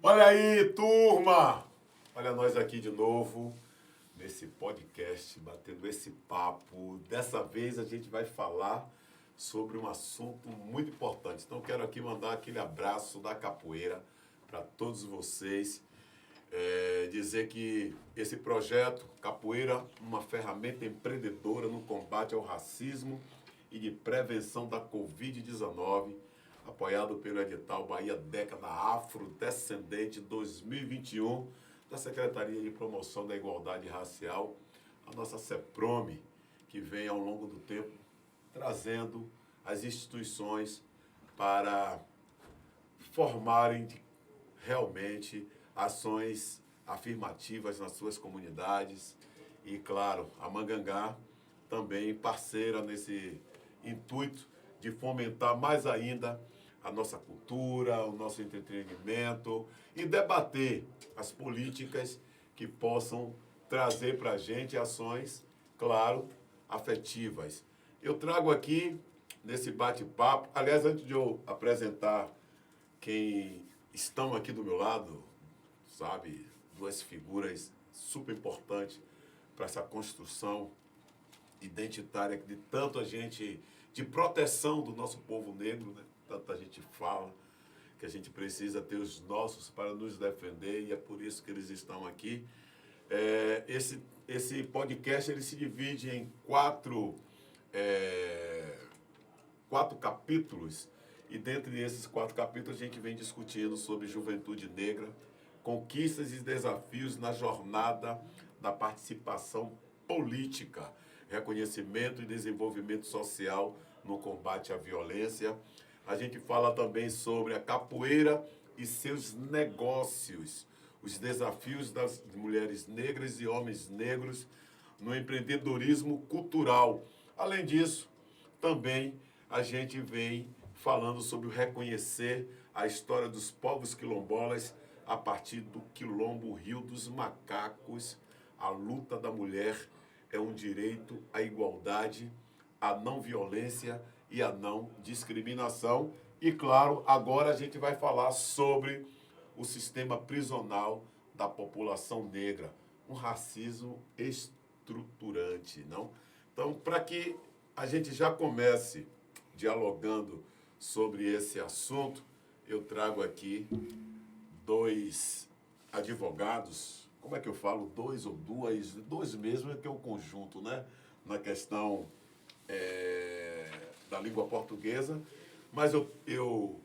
Olha aí, turma! Olha nós aqui de novo, nesse podcast, batendo esse papo. Dessa vez a gente vai falar sobre um assunto muito importante. Então quero aqui mandar aquele abraço da capoeira para todos vocês. Dizer que esse projeto, Capoeira, uma ferramenta empreendedora no combate ao racismo e de prevenção da Covid-19, apoiado pelo edital Bahia Década Afrodescendente 2021, da Secretaria de Promoção da Igualdade Racial, a nossa CEPROME, que vem ao longo do tempo trazendo as instituições para formarem realmente ações afirmativas nas suas comunidades. E, claro, a Mangangá também parceira nesse intuito de fomentar mais ainda a nossa cultura, o nosso entretenimento e debater as políticas que possam trazer para a gente ações, claro, afetivas. Eu trago aqui, nesse bate-papo, aliás, antes de eu apresentar quem estão aqui do meu lado, sabe, duas figuras super importantes para essa construção identitária de tanto a gente, de proteção do nosso povo negro, né? Tanta gente fala que a gente precisa ter os nossos para nos defender e é por isso que eles estão aqui. Esse podcast ele se divide em quatro capítulos. E dentre esses 4 capítulos, a gente vem discutindo sobre juventude negra, conquistas e desafios na jornada da participação política, reconhecimento e desenvolvimento social no combate à violência. A gente fala também sobre a capoeira e seus negócios, os desafios das mulheres negras e homens negros no empreendedorismo cultural. Além disso, também a gente vem falando sobre o reconhecer a história dos povos quilombolas a partir do Quilombo Rio dos Macacos. A luta da mulher é um direito à igualdade, à não violência e à não discriminação. E, claro, agora a gente vai falar sobre o sistema prisional da população negra, um racismo estruturante, não? Então, para que a gente já comece dialogando sobre esse assunto, eu trago aqui 2 advogados, como é que eu falo? 2 ou 2? 2 mesmo é que é o conjunto, né? Na questão da língua portuguesa, mas eu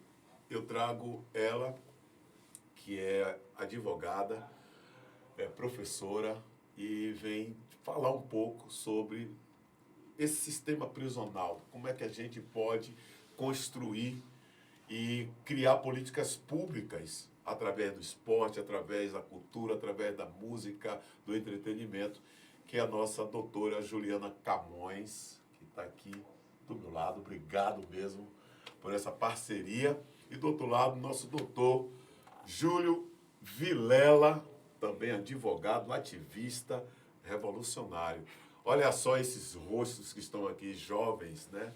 trago ela, que é advogada, é professora, e vem falar um pouco sobre esse sistema prisional, como é que a gente pode construir e criar políticas públicas através do esporte, através da cultura, através da música, do entretenimento, que é a nossa doutora Juliana Camões, que está aqui do meu lado. Obrigado mesmo por essa parceria. E do outro lado, nosso doutor Júlio Vilela, também advogado, ativista, revolucionário. Olha só esses rostos que estão aqui, jovens, né?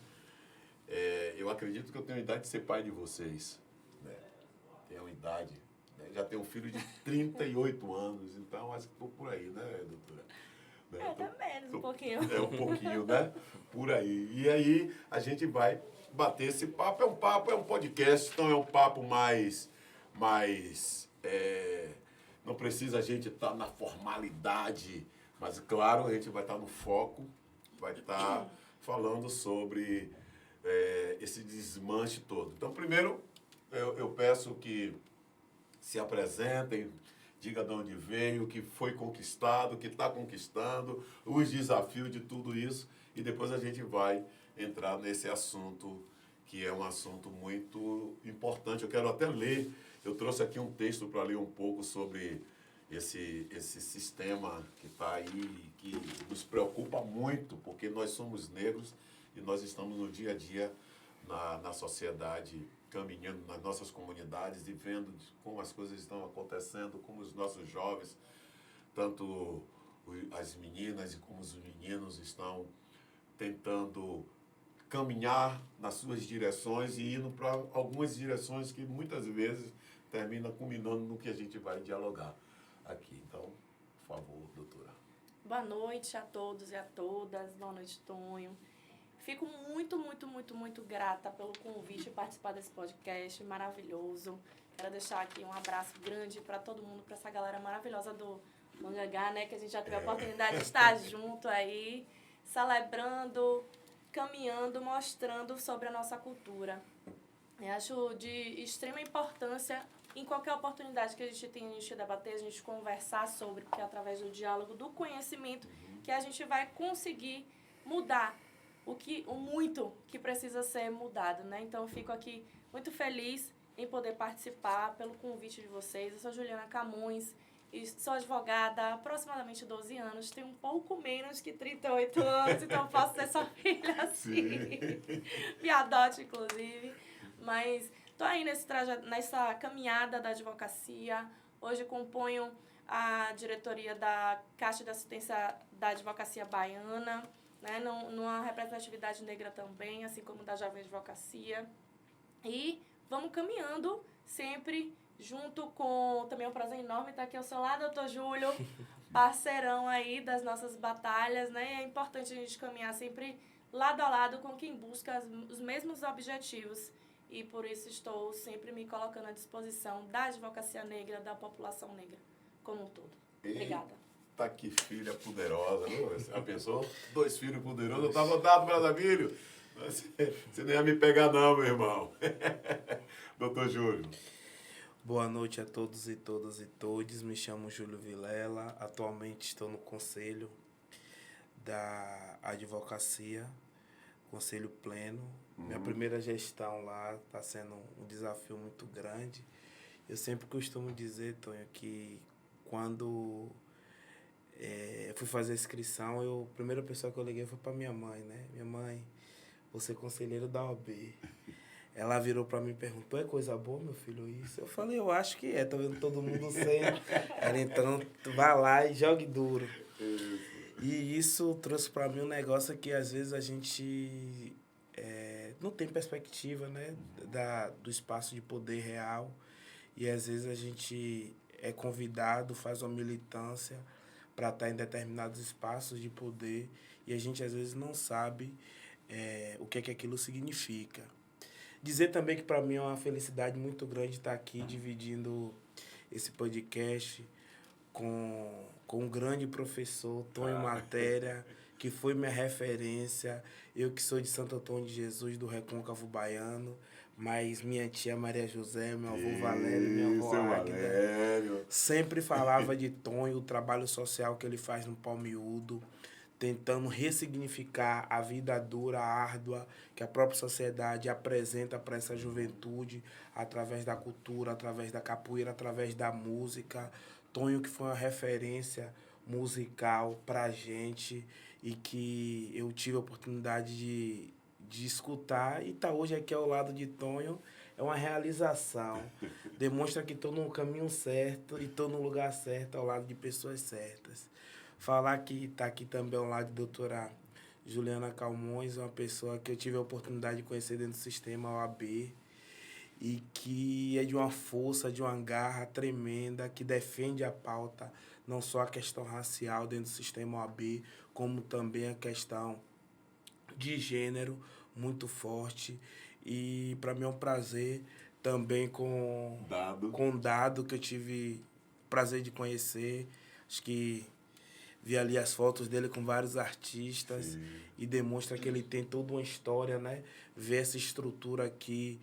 Eu acredito que eu tenho a idade de ser pai de vocês, né? Tenho idade, né? Já tenho um filho de 38 anos, então acho que estou por aí, né, doutora? Né? Tá menos, um pouquinho. Um pouquinho, né? Por aí. E aí a gente vai bater esse papo. É um podcast, então é um papo não precisa a gente estar na formalidade, mas claro, a gente vai estar no foco, vai estar falando sobre esse desmanche todo. Então, primeiro, eu peço que se apresentem, diga de onde veio, o que foi conquistado, o que está conquistando, os desafios de tudo isso, e depois a gente vai entrar nesse assunto, que é um assunto muito importante. Eu quero até ler, eu trouxe aqui um texto para ler um pouco sobre esse sistema que está aí, que nos preocupa muito, porque nós somos negros e nós estamos no dia a dia na sociedade, caminhando nas nossas comunidades e vendo como as coisas estão acontecendo, como os nossos jovens, tanto as meninas e como os meninos estão tentando caminhar nas suas direções e indo para algumas direções que muitas vezes termina culminando no que a gente vai dialogar aqui. Então, por favor, doutora. Boa noite a todos e a todas. Boa noite, Tonho. Fico muito, muito, muito, muito grata pelo convite de participar desse podcast maravilhoso. Quero deixar aqui um abraço grande para todo mundo, para essa galera maravilhosa do Mangangá, né? Que a gente já teve a oportunidade de estar junto aí, celebrando, caminhando, mostrando sobre a nossa cultura. Eu acho de extrema importância, em qualquer oportunidade que a gente tem, a gente debater, a gente conversar sobre, porque é através do diálogo, do conhecimento, que a gente vai conseguir mudar o muito que precisa ser mudado, né? Então, eu fico aqui muito feliz em poder participar pelo convite de vocês. Eu sou Juliana Camões e sou advogada há aproximadamente 12 anos. Tenho um pouco menos que 38 anos, então eu posso ter sua filha assim. Me adote, inclusive. Mas estou aí nessa caminhada da advocacia. Hoje componho a diretoria da Caixa de Assistência da Advocacia Baiana, né, numa representatividade negra também, assim como da Jovem Advocacia. E vamos caminhando sempre junto com... Também é um prazer enorme estar aqui ao seu lado, doutor Júlio, parceirão aí das nossas batalhas, né? E é importante a gente caminhar sempre lado a lado com quem busca os mesmos objetivos. E por isso estou sempre me colocando à disposição da advocacia negra, da população negra como um todo. Obrigada. Tá que filha poderosa, viu? Você já pensou? 2 filhos poderosos, eu tava dado, Brasamílio. Você não ia me pegar não, meu irmão. Doutor Júlio. Boa noite a todos e todas e todes. Me chamo Júlio Vilela. Atualmente estou no Conselho da Advocacia, Conselho Pleno. Minha primeira gestão lá está sendo um desafio muito grande. Eu sempre costumo dizer, Tonho, que quando eu fui fazer a inscrição, a primeira pessoa que eu liguei foi para minha mãe, né? Minha mãe, você é conselheiro da OAB. Ela virou para mim e perguntou, é coisa boa, meu filho, isso? Eu falei, eu acho que é, tô vendo todo mundo sendo. Ela, então, vá lá e jogue duro. E isso trouxe para mim um negócio que às vezes a gente não tem perspectiva, né, do espaço de poder real. E às vezes a gente é convidado, faz uma militância para estar em determinados espaços de poder e a gente às vezes não sabe o que é que aquilo significa. Dizer também que para mim é uma felicidade muito grande estar aqui dividindo esse podcast com um grande professor, Tonho Matéria, que foi minha referência. Eu que sou de Santo Antônio de Jesus, do Recôncavo Baiano, mas minha tia Maria José, meu avô Valério, minha avó Águida, sempre falava de Tonho, o trabalho social que ele faz no Palmiúdo, tentando ressignificar a vida dura, árdua, que a própria sociedade apresenta para essa juventude, através da cultura, através da capoeira, através da música. Tonho que foi uma referência musical para a gente e que eu tive a oportunidade de escutar e tá hoje aqui ao lado de Tonho é uma realização. Demonstra que estou no caminho certo e estou no lugar certo, ao lado de pessoas certas. Falar que está aqui também ao lado da doutora Juliana Camões, uma pessoa que eu tive a oportunidade de conhecer dentro do sistema OAB e que é de uma força, de uma garra tremenda, que defende a pauta, não só a questão racial dentro do sistema OAB, como também a questão de gênero muito forte. E para mim é um prazer também com Dado, que eu tive o prazer de conhecer. Acho que vi ali as fotos dele com vários artistas. Sim. E demonstra que ele tem toda uma história, né? Ver essa estrutura aqui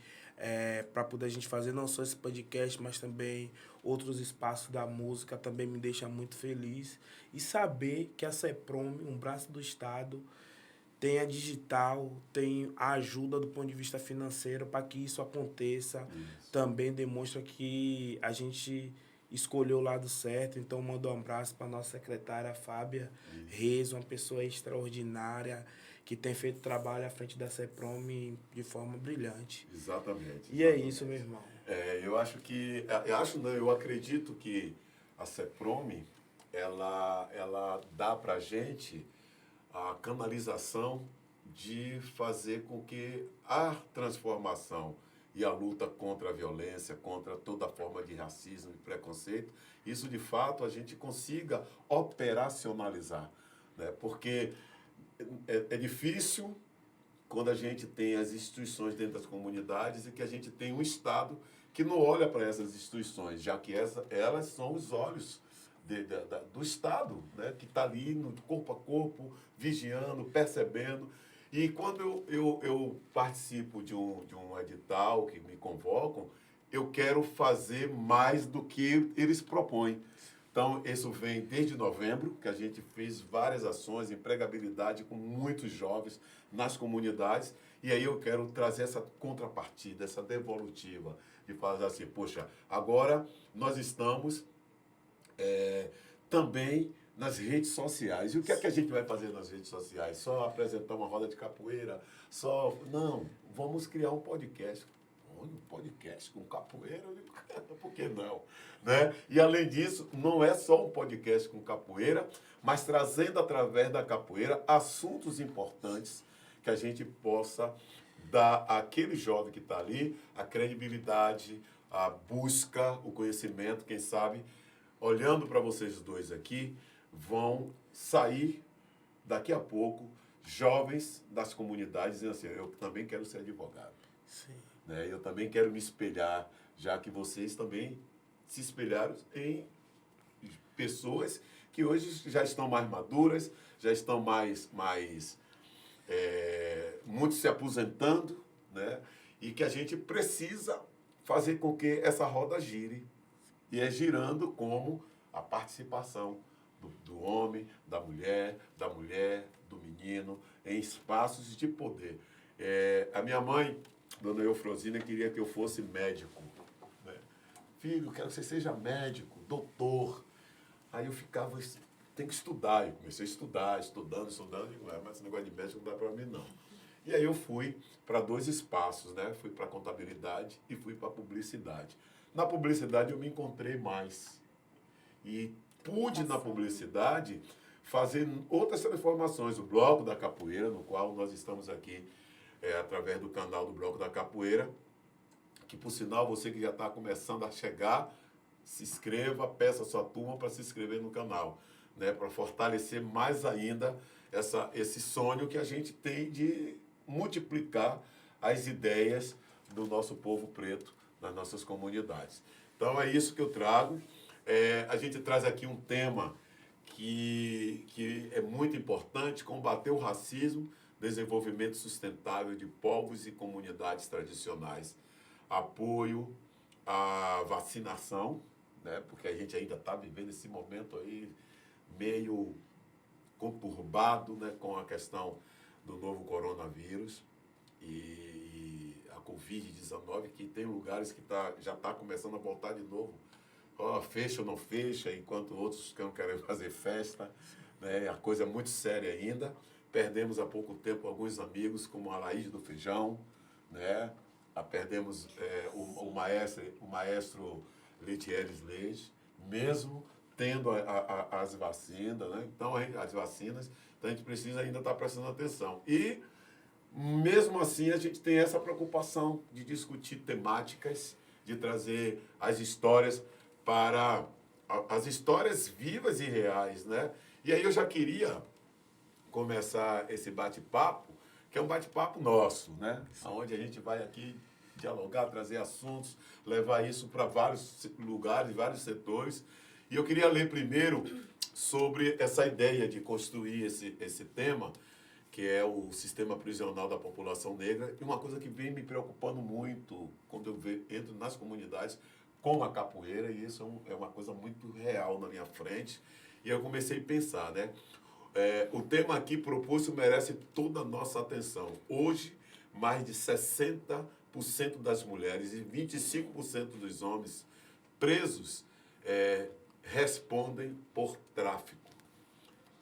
para poder a gente fazer não só esse podcast, mas também outros espaços da música também me deixa muito feliz. E saber que a CEPROM, um braço do Estado, tem a digital, tem a ajuda do ponto de vista financeiro para que isso aconteça. Isso. Também demonstra que a gente escolheu o lado certo. Então, mando um abraço para a nossa secretária Fábia Reis, uma pessoa extraordinária, que tem feito trabalho à frente da CEPROM de forma brilhante. Exatamente. E é isso, meu irmão. Eu acredito que a CEPROM, ela dá para a gente a canalização de fazer com que a transformação e a luta contra a violência, contra toda forma de racismo e preconceito, isso de fato a gente consiga operacionalizar, né? Porque é difícil quando a gente tem as instituições dentro das comunidades e que a gente tem um Estado que não olha para essas instituições, já que elas são os olhos do Estado, né? Que está ali no corpo a corpo, vigiando, percebendo. E quando eu participo de um edital que me convocam, eu quero fazer mais do que eles propõem. Então, isso vem desde novembro, que a gente fez várias ações, empregabilidade com muitos jovens nas comunidades. E aí eu quero trazer essa contrapartida, essa devolutiva, de falar assim, poxa, agora nós estamos também nas redes sociais. E o que é que a gente vai fazer nas redes sociais? Só apresentar uma roda de capoeira? Não, vamos criar um podcast. Um podcast com capoeira? Por que não? Né? E, além disso, não é só um podcast com capoeira, mas trazendo, através da capoeira, assuntos importantes que a gente possa dar àquele jovem que está ali a credibilidade, a busca, o conhecimento, quem sabe, olhando para vocês dois aqui, vão sair daqui a pouco jovens das comunidades dizendo assim, eu também quero ser advogado. Sim. Né? Eu também quero me espelhar, já que vocês também se espelharam em pessoas que hoje já estão mais maduras, já estão muitos se aposentando, né? E que a gente precisa fazer com que essa roda gire. E é girando como a participação do homem, da mulher, do menino, em espaços de poder. A minha mãe, dona Eufrosina, queria que eu fosse médico. Né? Filho, quero que você seja médico, doutor. Aí eu ficava, tem que estudar. Eu comecei a estudar, estudando. Digo, mas esse negócio de médico não dá para mim, não. E aí eu fui para 2 espaços, né? Fui para contabilidade e fui para publicidade. Na publicidade eu me encontrei mais. E pude, na publicidade, fazer outras transformações. O Bloco da Capoeira, no qual nós estamos aqui, através do canal do Bloco da Capoeira, que, por sinal, você que já está começando a chegar, se inscreva, peça a sua turma para se inscrever no canal, né? Para fortalecer mais ainda esse sonho que a gente tem de multiplicar as ideias do nosso povo preto nas nossas comunidades. Então, é isso que eu trago. A gente traz aqui um tema que é muito importante, combater o racismo, desenvolvimento sustentável de povos e comunidades tradicionais, apoio à vacinação, né, porque a gente ainda está vivendo esse momento aí meio conturbado, né, com a questão do novo coronavírus e a Covid-19, que tem lugares que já está começando a voltar de novo. Fecha ou não fecha, enquanto outros não querem fazer festa, né? A coisa é muito séria ainda. Perdemos há pouco tempo alguns amigos, como a Laís do Feijão, né? Perdemos o maestro Letieres Leite, mesmo tendo as vacinas, né? Então, as vacinas, então a gente precisa ainda estar prestando atenção. E, mesmo assim, a gente tem essa preocupação de discutir temáticas, de trazer as histórias para as histórias vivas e reais, né? E aí eu já queria começar esse bate-papo, que é um bate-papo nosso, né? Onde a gente vai aqui dialogar, trazer assuntos, levar isso para vários lugares, vários setores. E eu queria ler primeiro sobre essa ideia de construir esse tema, que é o sistema prisional da população negra, e uma coisa que vem me preocupando muito quando eu entro nas comunidades com a capoeira, e isso é uma coisa muito real na minha frente. E eu comecei a pensar, né? O tema aqui proposto merece toda a nossa atenção. Hoje, mais de 60% das mulheres e 25% dos homens presos respondem por tráfico,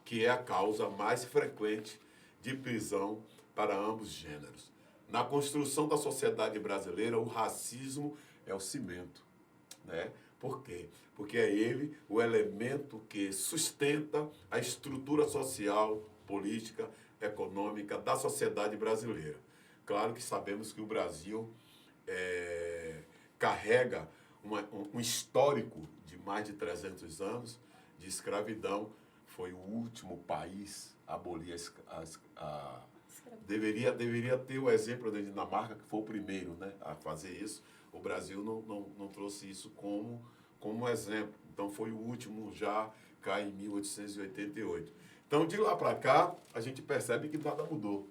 que é a causa mais frequente de prisão para ambos gêneros. Na construção da sociedade brasileira, o racismo é o cimento, né? Por quê? Porque é ele o elemento que sustenta a estrutura social, política, econômica da sociedade brasileira. Claro que sabemos que o Brasil carrega um histórico de mais de 300 anos de escravidão. Foi o último país a abolir Deveria ter o exemplo da Dinamarca, que foi o primeiro, né, a fazer isso. O Brasil não trouxe isso como exemplo. Então, foi o último já cá em 1888. Então, de lá para cá, a gente percebe que nada mudou.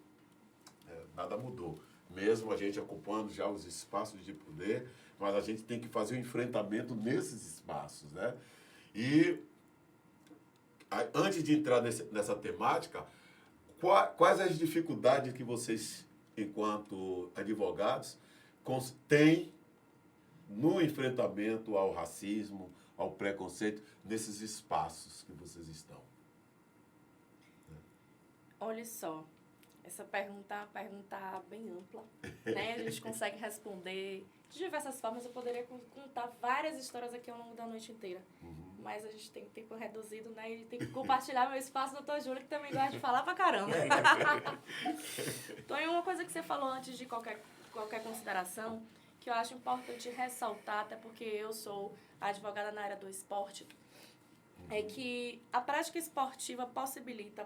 Nada mudou. Mesmo a gente ocupando já os espaços de poder, mas a gente tem que fazer o enfrentamento nesses espaços, né? E, antes de entrar nessa temática, quais as dificuldades que vocês, enquanto advogados, têm no enfrentamento ao racismo, ao preconceito, nesses espaços que vocês estão? Olha só, essa pergunta é uma pergunta bem ampla, né? A gente consegue responder de diversas formas. Eu poderia contar várias histórias aqui ao longo da noite inteira. Mas a gente tem tempo reduzido, né? E tem que compartilhar meu espaço, doutor Júlio, que também gosta de falar pra caramba. Então, uma coisa que você falou antes de qualquer consideração, que eu acho importante ressaltar, até porque eu sou advogada na área do esporte, é que a prática esportiva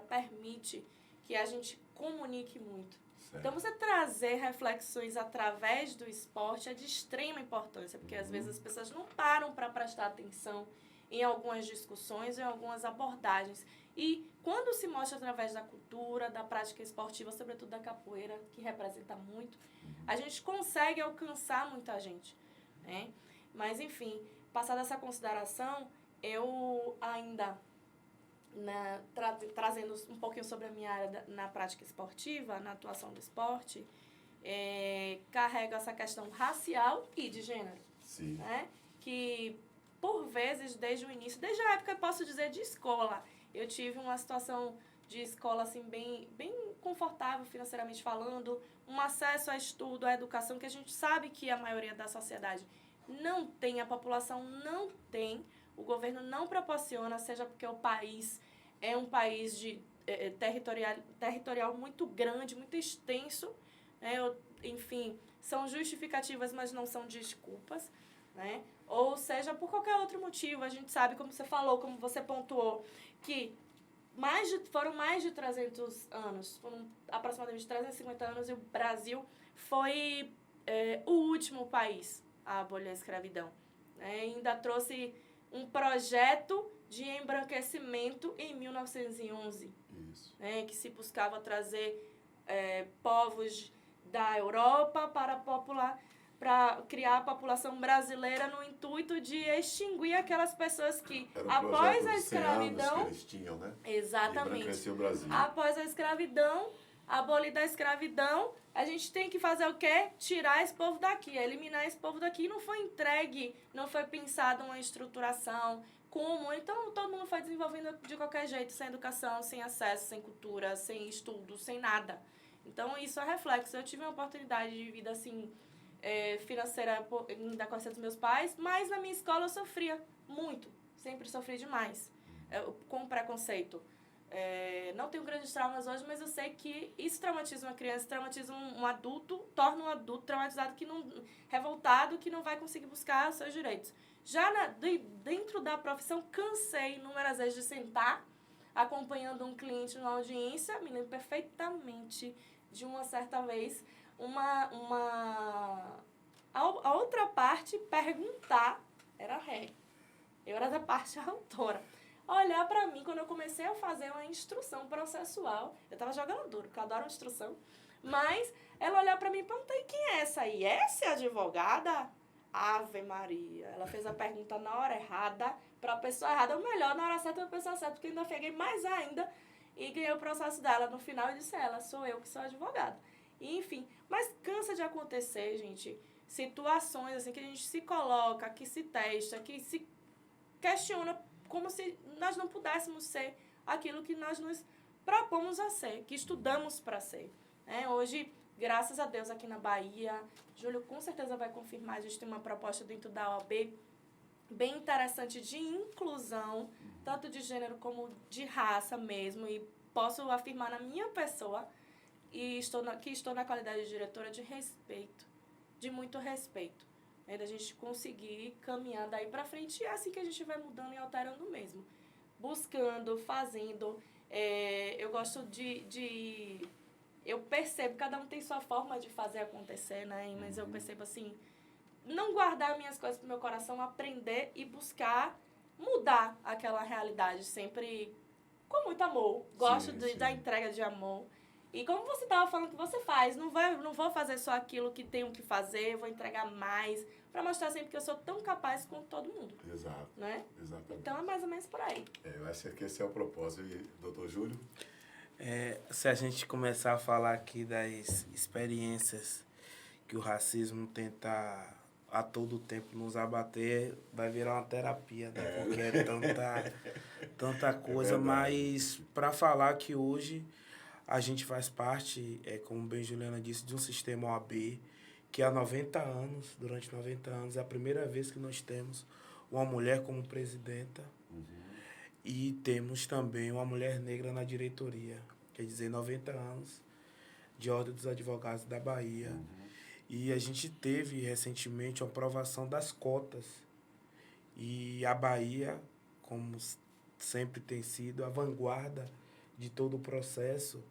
permite que a gente comunique muito. Certo. Então, você trazer reflexões através do esporte é de extrema importância, porque às vezes as pessoas não param para prestar atenção em algumas discussões, em algumas abordagens. E quando se mostra através da cultura, da prática esportiva, sobretudo da capoeira, que representa muito, a gente consegue alcançar muita gente, né? Mas, enfim, passada essa consideração, eu ainda, trazendo um pouquinho sobre a minha área na prática esportiva, na atuação do esporte, carrego essa questão racial e de gênero. Sim. Né? Que, por vezes, desde o início, desde a época, eu posso dizer, de escola, eu tive uma situação de escola assim, bem confortável financeiramente falando, um acesso a estudo, a educação, que a gente sabe que a maioria da sociedade não tem, a população não tem, o governo não proporciona, seja porque o país é um país de territorial muito grande, muito extenso, né? Enfim, são justificativas, mas não são desculpas, né? Ou seja, por qualquer outro motivo. A gente sabe, como você falou, como você pontuou, que foram mais de 300 anos, foram aproximadamente 350 anos, e o Brasil foi o último país a abolir a escravidão. Ainda trouxe um projeto de embranquecimento em 1911, que se buscava trazer povos da Europa para criar a população brasileira no intuito de extinguir aquelas pessoas que, após a escravidão... que eles tinham, né? Exatamente. O Brasil. Após a escravidão, abolida a escravidão, a gente tem que fazer o quê? Tirar esse povo daqui, eliminar esse povo daqui. Não foi entregue, não foi pensado uma estruturação, como. Então, todo mundo foi desenvolvendo de qualquer jeito, sem educação, sem acesso, sem cultura, sem estudo, sem nada. Então, isso é reflexo. Eu tive uma oportunidade de vida, assim, financeira da conhecer dos meus pais, mas na minha escola eu sofria muito. Sempre sofri demais com preconceito. Não tenho grandes traumas hoje, mas eu sei que isso traumatiza uma criança, traumatiza um adulto, torna um adulto traumatizado, revoltado, que não vai conseguir buscar os seus direitos. Já dentro da profissão, cansei inúmeras vezes de sentar acompanhando um cliente numa audiência. Me lembro perfeitamente de uma certa vez, a outra parte perguntar, eu era da parte autora, olhar pra mim quando eu comecei a fazer uma instrução processual. Eu tava jogando duro, porque eu adoro instrução. Mas ela olhar pra mim e perguntei, quem é essa aí? Essa é a advogada? Ave Maria. Ela fez a pergunta na hora errada, pra pessoa errada. Ou melhor, na hora certa, pra pessoa certa, porque eu ainda peguei mais ainda e ganhei o processo dela. No final, eu disse a ela, sou eu que sou advogada. E, enfim, mas cansa de acontecer, gente, situações assim que a gente se coloca, que se testa, que se questiona como se nós não pudéssemos ser aquilo que nós nos propomos a ser, que estudamos para ser. Hoje, graças a Deus, aqui na Bahia, Júlio com certeza vai confirmar, a gente tem uma proposta dentro da OAB bem interessante de inclusão, tanto de gênero como de raça mesmo, e posso afirmar na minha pessoa, e estou na qualidade de diretora, de respeito. de muito respeito. Né? Da gente conseguir caminhar daí para frente, e é assim que a gente vai mudando e alterando mesmo. Buscando, fazendo. Eu gosto eu percebo, cada um tem sua forma de fazer acontecer, né? Mas eu percebo assim, não guardar minhas coisas pro meu coração, aprender e buscar mudar aquela realidade, sempre com muito amor. Gosto da entrega de amor. E como você estava falando que você faz, não vou fazer só aquilo que tenho que fazer, vou entregar mais, para mostrar sempre que eu sou tão capaz quanto todo mundo. Exato. Né? Exatamente. Então é mais ou menos por aí. Eu acho que esse é o propósito. E, doutor Júlio? Se a gente começar a falar aqui das experiências que o racismo tenta a todo tempo nos abater, vai virar uma terapia, né? Porque é tanta coisa, mas para falar que hoje a gente faz parte, como bem Juliana disse, de um sistema OAB que há 90 anos, durante 90 anos, é a primeira vez que nós temos uma mulher como presidenta. E temos também uma mulher negra na diretoria, quer dizer, 90 anos de Ordem dos Advogados da Bahia. E a gente teve recentemente a aprovação das cotas. E a Bahia, como sempre tem sido, a vanguarda de todo o processo,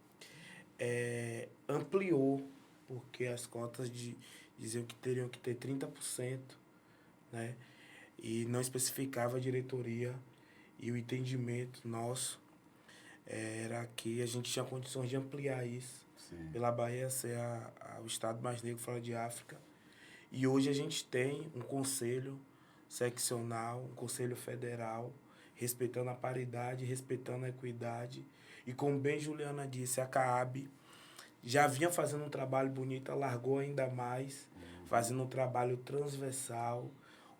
ampliou, porque as cotas diziam que teriam que ter 30%, né? E não especificava a diretoria. E o entendimento nosso era que a gente tinha condições de ampliar isso. Sim. Pela Bahia ser o estado mais negro fora de África. E hoje a gente tem um conselho seccional, um conselho federal, respeitando a paridade, respeitando a equidade. E como bem Juliana disse, a CAAB já vinha fazendo um trabalho bonito, alargou ainda mais, fazendo um trabalho transversal,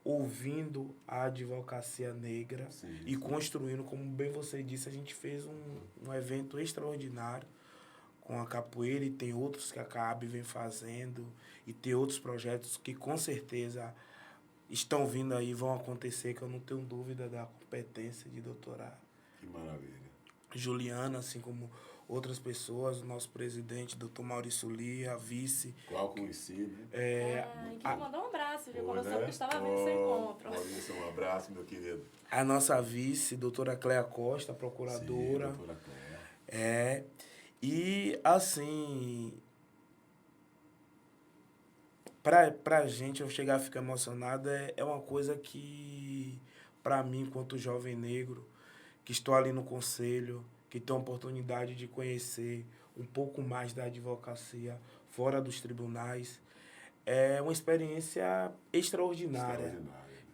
ouvindo a advocacia negra e construindo, como bem você disse, a gente fez um evento extraordinário com a capoeira e tem outros que a CAAB vem fazendo e tem outros projetos que com certeza estão vindo aí, vão acontecer, que eu não tenho dúvida da competência de doutora Que maravilha. Juliana, assim como outras pessoas, o nosso presidente, doutor Maurício Lia, a vice. Qual conheci, né? Que mandou um abraço, viu? Quando eu soube que estava vindo seu encontro. Maurício, um abraço, meu querido. A nossa vice, doutora Cléa Costa, procuradora. Sim, doutora Cléa. E, assim, pra gente, eu chegar a ficar emocionado, é uma coisa que, pra mim, enquanto jovem negro, que estou ali no conselho, que tenho a oportunidade de conhecer um pouco mais da advocacia fora dos tribunais, é uma experiência extraordinária.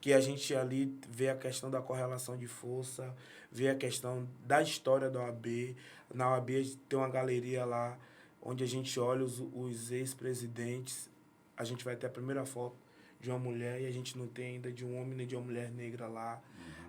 Que a gente ali vê a questão da correlação de força, vê a questão da história da OAB. Na OAB tem uma galeria lá, onde a gente olha os ex-presidentes. A gente vai ter a primeira foto de uma mulher e a gente não tem ainda de um homem nem de uma mulher negra lá.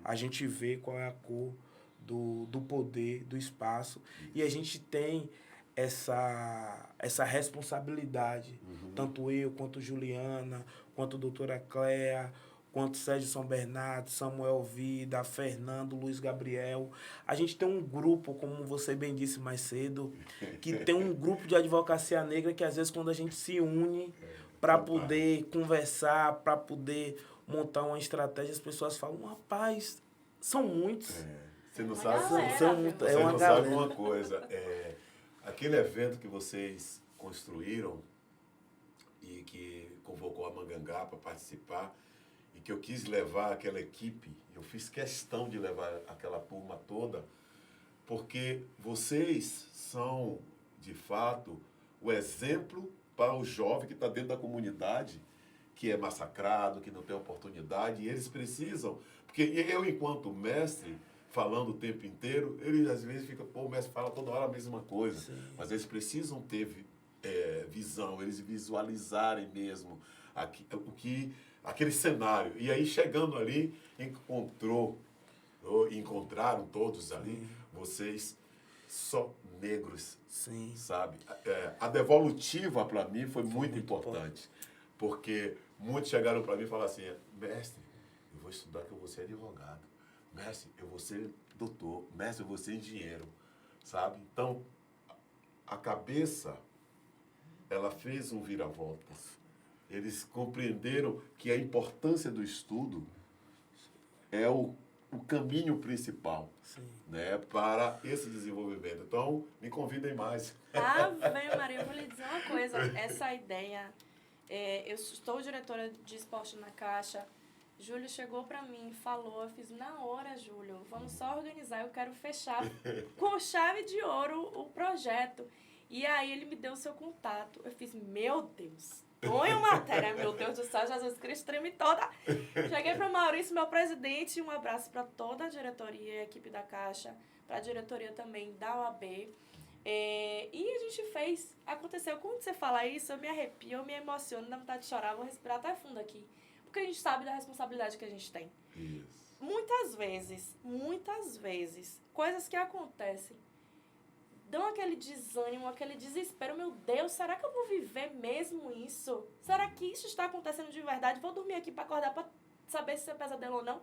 A gente vê qual é a cor do poder, do espaço. E a gente tem essa responsabilidade, tanto eu, quanto Juliana, quanto a doutora Cléa, quanto Sérgio São Bernardo, Samuel Vida, Fernando, Luiz Gabriel. A gente tem um grupo, como você bem disse mais cedo, que tem um grupo de advocacia negra que às vezes quando a gente se une para poder conversar, para poder montar uma estratégia, as pessoas falam, rapaz, são muitos. Você não sabe, é uma galera. Sabe uma coisa, aquele evento que vocês construíram e que convocou a Mangangá para participar e que eu quis levar aquela equipe, eu fiz questão de levar aquela turma toda, porque vocês são, de fato, o exemplo para o jovem que está dentro da comunidade, que é massacrado, que não tem oportunidade, e eles precisam, porque eu, enquanto mestre, falando o tempo inteiro, eles às vezes ficam, o mestre fala toda hora a mesma coisa. Sim. Mas eles precisam ter visão, eles visualizarem mesmo aquele cenário. E aí, chegando ali, encontraram todos ali, vocês só negros, sim, sabe? A devolutiva, para mim, foi muito importante. Porque muitos chegaram para mim e falaram assim, mestre, eu vou estudar que eu vou ser advogado. Mestre, eu vou ser doutor. Mestre, eu vou ser engenheiro. Sabe? Então, a cabeça, ela fez um vira-voltas. eles compreenderam que a importância do estudo é o caminho principal, Sim. né, para esse desenvolvimento. Então, me convidem mais. Ave Maria, eu vou lhe dizer uma coisa. Essa ideia, eu estou diretora de esporte na Caixa. Júlio chegou para mim, falou, eu fiz, na hora, Júlio, vamos só organizar, eu quero fechar com chave de ouro o projeto. E aí ele me deu o seu contato. Eu fiz, meu Deus, Tonho Matéria, meu Deus do céu, Jesus Cristo, treme toda. Cheguei para o Maurício, meu presidente, um abraço para toda a diretoria e a equipe da Caixa, para a diretoria também da OAB. E a gente fez, aconteceu. Quando você fala isso, eu me arrepio, eu me emociono, dá vontade de chorar, vou respirar até fundo aqui. Porque a gente sabe da responsabilidade que a gente tem. Isso. Muitas vezes, coisas que acontecem dão aquele desânimo, aquele desespero. Meu Deus, será que eu vou viver mesmo isso? Será que isso está acontecendo de verdade? Vou dormir aqui para acordar para saber se é pesadelo ou não?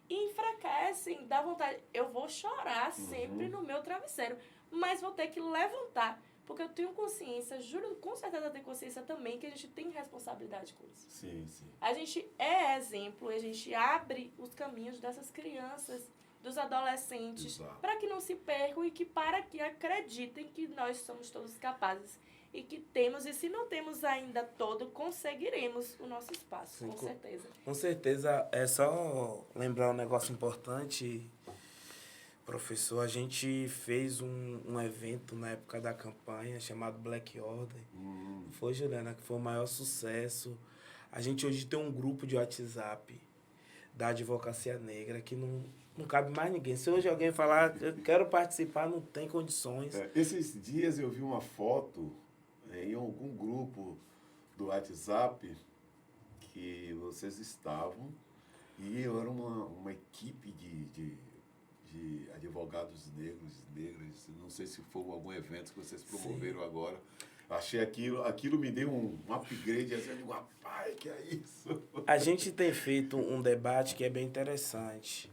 E enfraquecem, dá vontade. Eu vou chorar sempre no meu travesseiro, mas vou ter que levantar. Porque eu tenho consciência, Júlio com certeza tem consciência também, que a gente tem responsabilidade com isso. Sim, sim. A gente é exemplo, a gente abre os caminhos dessas crianças, dos adolescentes, para que não se percam e para que acreditem que nós somos todos capazes. E que temos, e se não temos ainda todo, conseguiremos o nosso espaço, Sim, com certeza. Com certeza, é só lembrar um negócio importante, professor. A gente fez um evento na época da campanha chamado Black Order. Foi, Juliana, que foi o maior sucesso. A gente hoje tem um grupo de WhatsApp da Advocacia Negra que não cabe mais ninguém. Se hoje alguém falar, eu quero participar, não tem condições. Esses dias eu vi uma foto em algum grupo do WhatsApp que vocês estavam e era uma equipe de advogados negros, negras, não sei se foi algum evento que vocês promoveram agora. Achei aquilo me deu um upgrade, assim, eu digo, rapaz, que é isso? A gente tem feito um debate que é bem interessante,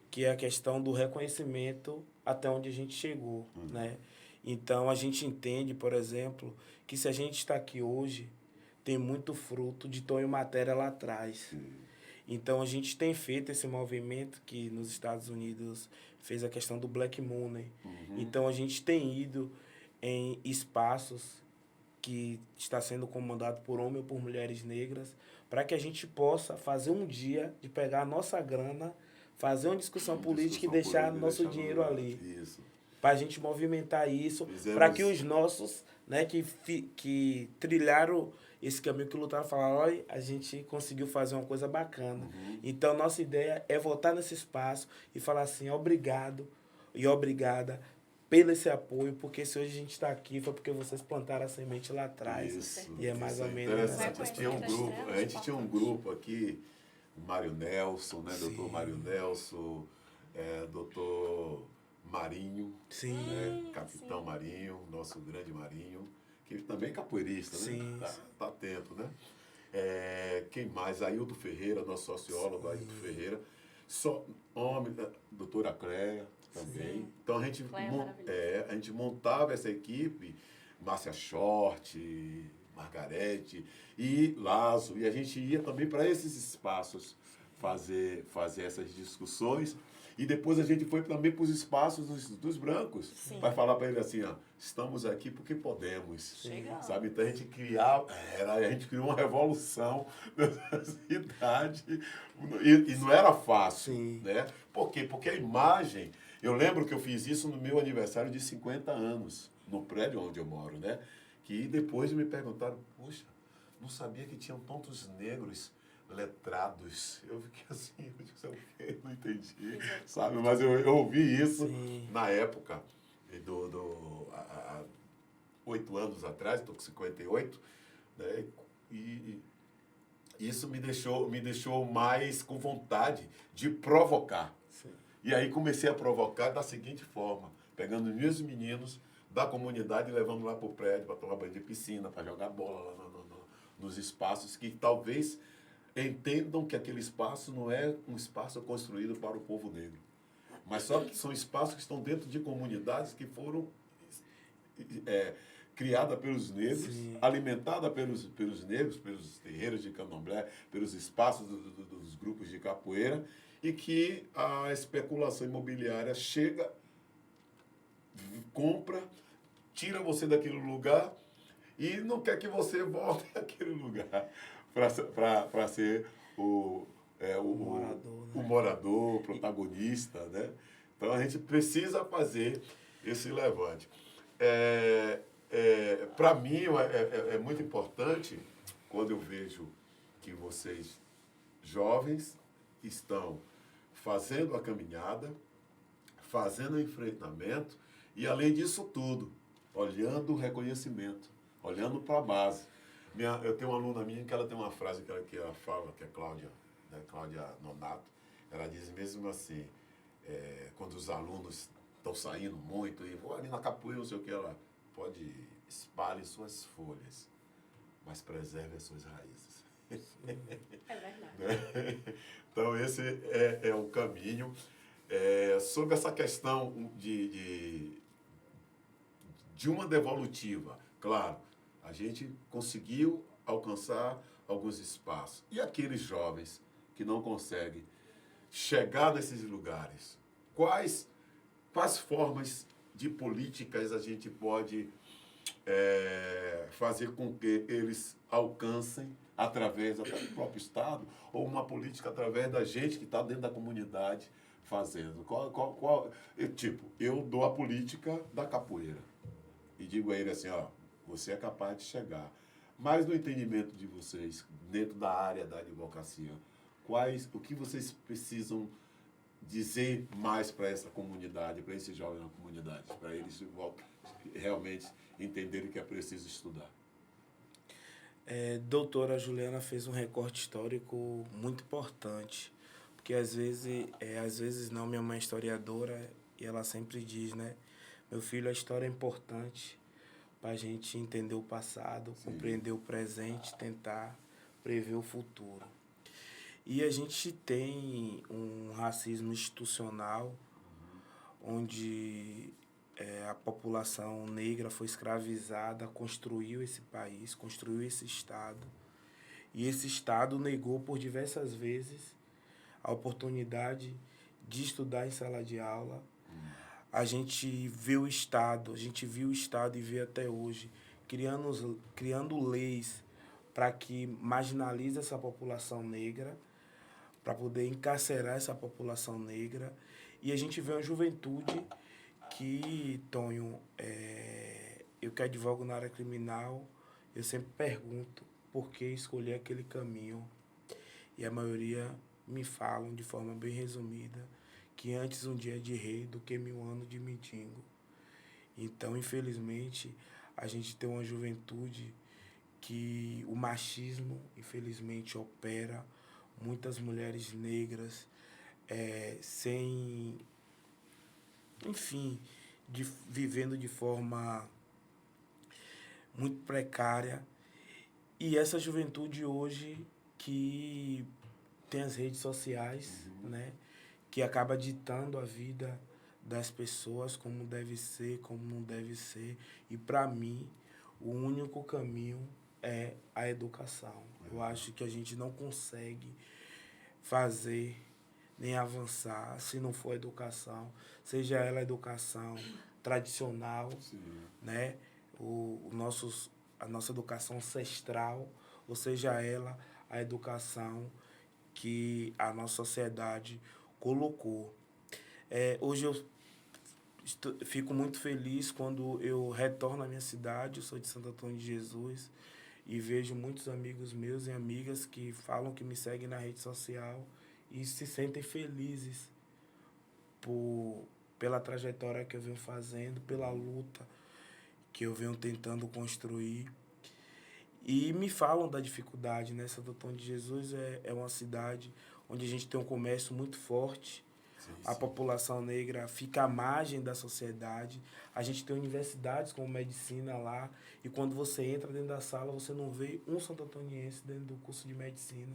que é a questão do reconhecimento até onde a gente chegou, né? Então, a gente entende, por exemplo, que se a gente está aqui hoje, tem muito fruto de Tonho Matéria lá atrás. Então, a gente tem feito esse movimento que nos Estados Unidos fez a questão do Black Money. Então, a gente tem ido em espaços que está sendo comandado por homens ou por mulheres negras, para que a gente possa fazer um dia de pegar a nossa grana, fazer uma discussão política e deixar nosso dinheiro ali. Isso. Para a gente movimentar isso, para que os nossos, né, que trilharam esse caminho, que lutaram, falaram, olha, a gente conseguiu fazer uma coisa bacana. Então, nossa ideia é voltar nesse espaço e falar assim, obrigado e obrigada pelo esse apoio, porque se hoje a gente está aqui foi porque vocês plantaram a semente lá atrás. Isso, e é mais ou menos interessante. A gente tinha um grupo aqui, o Mário Nelson, né? Doutor Mário Nelson, doutor Marinho, Sim. Né? Capitão Marinho, nosso grande Marinho, que também é capoeirista, né? Sim. Tá atento, né? Quem mais? Ailton Ferreira, nosso sociólogo, Ailton Ferreira. Só homem, doutora Cléia também. Sim. Então a gente montava essa equipe, Márcia Short, Margarete e Lazo, e a gente ia também para esses espaços fazer essas discussões. E depois a gente foi também para os espaços dos brancos, para falar para ele assim, ó, estamos aqui porque podemos. Chegamos. Sabe? Então a gente criou uma revolução nessa cidade e não era fácil. Sim. Né? Por quê? Porque a imagem, eu lembro que eu fiz isso no meu aniversário de 50 anos, no prédio onde eu moro, né? Que depois me perguntaram, poxa, não sabia que tinham tantos negros letrados. Eu fiquei assim, eu disse, o quê? Não entendi, sabe? Mas eu ouvi isso na época, há 8 anos atrás, estou com 58, né? E isso me deixou mais com vontade de provocar. Sim. E aí comecei a provocar da seguinte forma, pegando os meus meninos da comunidade e levando lá para o prédio para tomar banho de piscina, para jogar bola lá nos espaços que talvez entendam que aquele espaço não é um espaço construído para o povo negro, mas só que são espaços que estão dentro de comunidades que foram criada pelos negros, Sim. alimentada pelos negros, pelos terreiros de candomblé, pelos espaços dos grupos de capoeira, e que a especulação imobiliária chega, compra, tira você daquele lugar e não quer que você volte àquele lugar para ser o Morador, né? o morador, o protagonista, né? Então a gente precisa fazer esse levante. Para mim é muito importante quando eu vejo que vocês, jovens, estão fazendo a caminhada, fazendo o enfrentamento e, além disso tudo, olhando o reconhecimento, olhando para a base. Eu tenho uma aluna minha que ela tem uma frase que ela fala, que é Cláudia, né, Cláudia Nonato, ela diz mesmo assim, quando os alunos estão saindo muito, e vou ali na capoeira, não sei o que, ela pode espalhe suas folhas, mas preserve as suas raízes. É verdade. Então, esse é o caminho. Sobre essa questão de uma devolutiva, claro, a gente conseguiu alcançar alguns espaços. E aqueles jovens que não conseguem chegar nesses lugares, quais formas de políticas a gente pode fazer com que eles alcancem através até do próprio Estado, ou uma política através da gente que está dentro da comunidade fazendo? Eu dou a política da capoeira e digo a ele assim, ó, você é capaz de chegar. Mas no entendimento de vocês, dentro da área da advocacia, o que vocês precisam dizer mais para essa comunidade, para esses jovens na comunidade, para eles realmente entenderem que é preciso estudar? Doutora Juliana fez um recorte histórico muito importante, porque às vezes não, minha mãe é historiadora e ela sempre diz, né, meu filho, a história é importante para a gente entender o passado, sim, compreender o presente, tentar prever o futuro. E a gente tem um racismo institucional, onde a população negra foi escravizada, construiu esse país, construiu esse Estado. E esse Estado negou por diversas vezes a oportunidade de estudar em sala de aula. A gente viu o Estado e vê até hoje, criando leis para que marginalize essa população negra, para poder encarcerar essa população negra. E a gente vê uma juventude que, Tonho, eu que advogo na área criminal, eu sempre pergunto por que escolher aquele caminho. E a maioria me falam de forma bem resumida que antes um dia de rei do que 1000 anos de mendigo. Então, infelizmente, a gente tem uma juventude que o machismo, infelizmente, opera. Muitas mulheres negras vivendo de forma muito precária. E essa juventude hoje que tem as redes sociais, né, que acaba ditando a vida das pessoas, como deve ser, como não deve ser. E, para mim, o único caminho é a educação. Eu acho que a gente não consegue fazer nem avançar se não for educação, seja ela a educação tradicional, sim, né? A nossa educação ancestral, ou seja ela a educação que a nossa sociedade colocou. Hoje eu fico muito feliz quando eu retorno à minha cidade, eu sou de Santo Antônio de Jesus, e vejo muitos amigos meus e amigas que falam que me seguem na rede social e se sentem felizes pela trajetória que eu venho fazendo, pela luta que eu venho tentando construir. E me falam da dificuldade, né? Santo Antônio de Jesus é uma cidade onde a gente tem um comércio muito forte. Sim. A população negra fica à margem da sociedade. A gente tem universidades como medicina lá. E quando você entra dentro da sala, você não vê um santo-antoniense dentro do curso de medicina.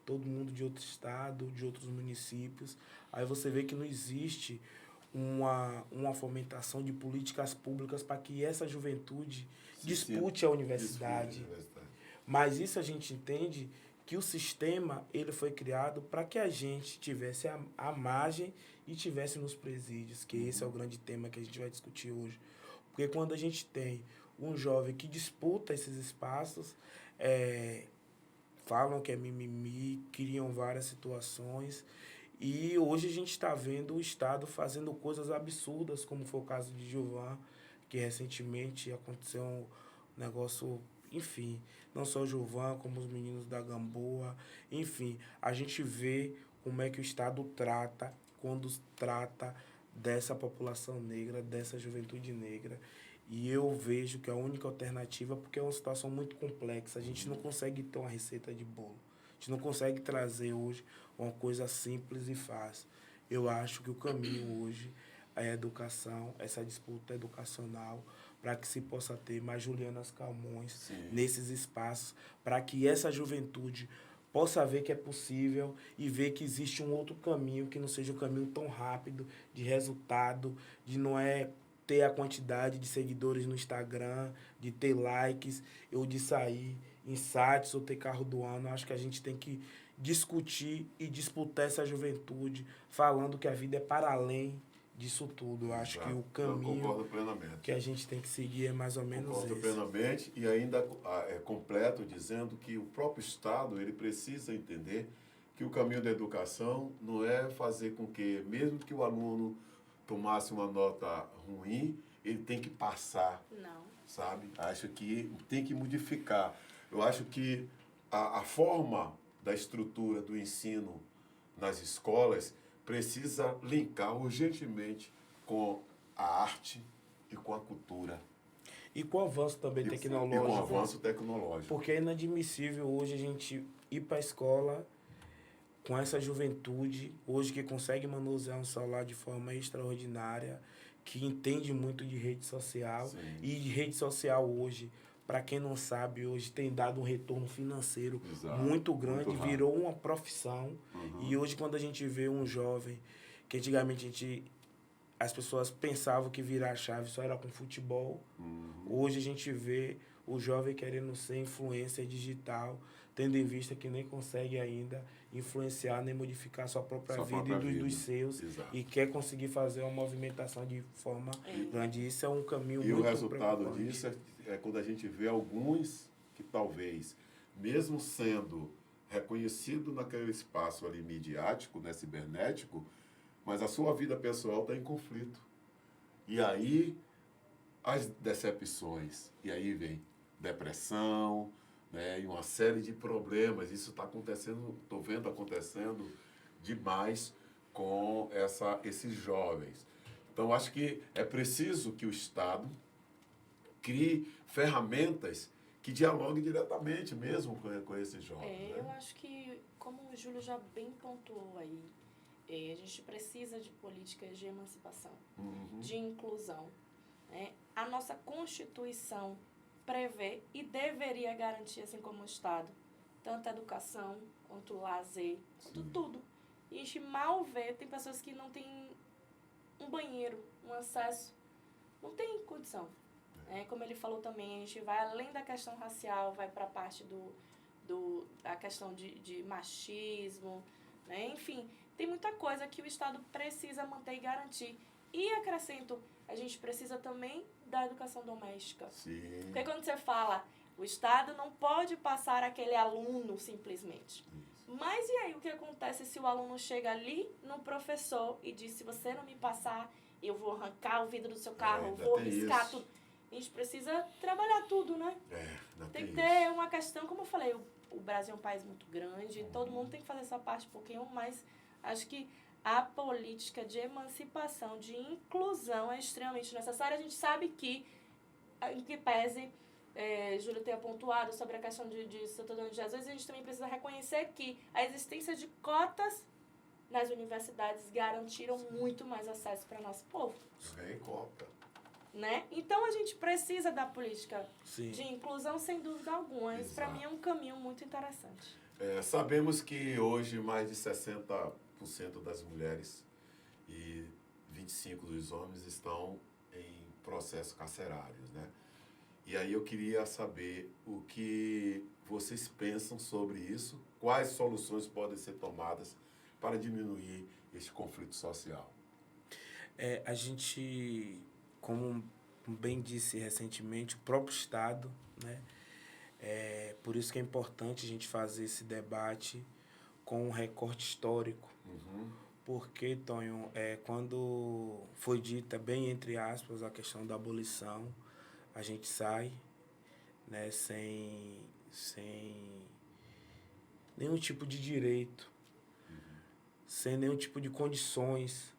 Todo mundo de outro estado, de outros municípios. Aí você vê que não existe uma fomentação de políticas públicas para que essa juventude Sim, dispute a universidade. Dispute a universidade. Mas isso a gente entende que o sistema ele foi criado para que a gente tivesse a margem e tivesse nos presídios, que esse é o grande tema que a gente vai discutir hoje. Porque quando a gente tem um jovem que disputa esses espaços, falam que é mimimi, criam várias situações, e hoje a gente está vendo o Estado fazendo coisas absurdas, como foi o caso de Gilvan, que recentemente aconteceu um negócio, enfim, não só o Gilvan, como os meninos da Gamboa, enfim, a gente vê como é que o Estado trata, quando trata dessa população negra, dessa juventude negra. E eu vejo que a única alternativa, porque é uma situação muito complexa, a gente não consegue ter uma receita de bolo. A gente não consegue trazer hoje uma coisa simples e fácil. Eu acho que o caminho hoje é a educação, essa disputa educacional, para que se possa ter mais Julianas Camões Sim. nesses espaços, para que essa juventude possa ver que é possível e ver que existe um outro caminho, que não seja um caminho tão rápido, de resultado, de não ter a quantidade de seguidores no Instagram, de ter likes, ou de sair em sites ou ter carro do ano. Acho que a gente tem que discutir e disputar essa juventude, falando que a vida é para além disso tudo. Eu acho que o caminho Eu concordo plenamente. que a gente tem que seguir é mais ou menos Concordo esse. plenamente, e ainda completo dizendo que o próprio Estado ele precisa entender que o caminho da educação não é fazer com que, mesmo que o aluno tomasse uma nota ruim, ele tem que passar, Não. sabe? Acho que tem que modificar. Eu acho que a forma da estrutura do ensino nas escolas precisa linkar urgentemente com a arte e com a cultura. E com o avanço também E com o tecnológico. avanço tecnológico. Porque é inadmissível hoje a gente ir para a escola com essa juventude, hoje que consegue manusear um celular de forma extraordinária, que entende muito de rede social. Sim. E de rede social hoje, para quem não sabe, hoje tem dado um retorno financeiro Exato. muito grande, Muito rápido. virou uma profissão. Uhum. E hoje quando a gente vê um jovem, que antigamente as pessoas pensavam que virar chave só era com futebol. Hoje a gente vê o jovem querendo ser influencer digital, tendo em vista que nem consegue ainda influenciar nem modificar sua própria vida e dos seus. Exato. E quer conseguir fazer uma movimentação de forma grande. Isso é um caminho E muito o resultado preocupante. disso é quando a gente vê alguns que talvez, mesmo sendo reconhecido naquele espaço ali midiático, né, cibernético, mas a sua vida pessoal está em conflito. E aí, as decepções. E aí vem depressão, né, e uma série de problemas. Isso está acontecendo, estou vendo acontecendo demais com esses jovens. Então, acho que é preciso que o Estado crie ferramentas que dialoguem diretamente mesmo com esses jovens. Eu Né? acho que, como o Júlio já bem pontuou aí, a gente precisa de políticas de emancipação, de inclusão. Né? A nossa Constituição prevê e deveria garantir, assim como o Estado, tanto a educação quanto o lazer, quanto tudo. E a gente mal vê, tem pessoas que não têm um banheiro, um acesso, não tem condição. Como ele falou também, a gente vai além da questão racial, vai para a parte da questão de machismo, né? Enfim, tem muita coisa que o Estado precisa manter e garantir. E acrescento, a gente precisa também da educação doméstica. Sim. Porque quando você fala, o Estado não pode passar aquele aluno simplesmente. Mas e aí o que acontece se o aluno chega ali no professor e diz, se você não me passar, eu vou arrancar o vidro do seu carro, eu vou riscar tudo. A gente precisa trabalhar tudo, né? Tem que ter uma questão, como eu falei, o Brasil é um país muito grande, todo mundo tem que fazer essa parte um pouquinho, mas acho que a política de emancipação, de inclusão é extremamente necessária. A gente sabe que, em que pese, Júlio tenha pontuado sobre a questão de Santo Antônio de Jesus, a gente também precisa reconhecer que a existência de cotas nas universidades garantiram muito mais acesso para o nosso povo. Cota. Né? Então a gente precisa da política Sim. de inclusão, sem dúvida alguma. Isso para mim é um caminho muito interessante. Sabemos que hoje mais de 60% das mulheres 25 dos homens estão em processos carcerários, né? E aí eu queria saber o que vocês pensam sobre isso, quais soluções podem ser tomadas para diminuir este conflito social. A gente, como bem disse recentemente, o próprio Estado, né? Por isso que é importante a gente fazer esse debate com um recorte histórico. Porque, Tonho, quando foi dita, bem entre aspas, a questão da abolição, a gente sai, né, sem nenhum tipo de direito, sem nenhum tipo de condições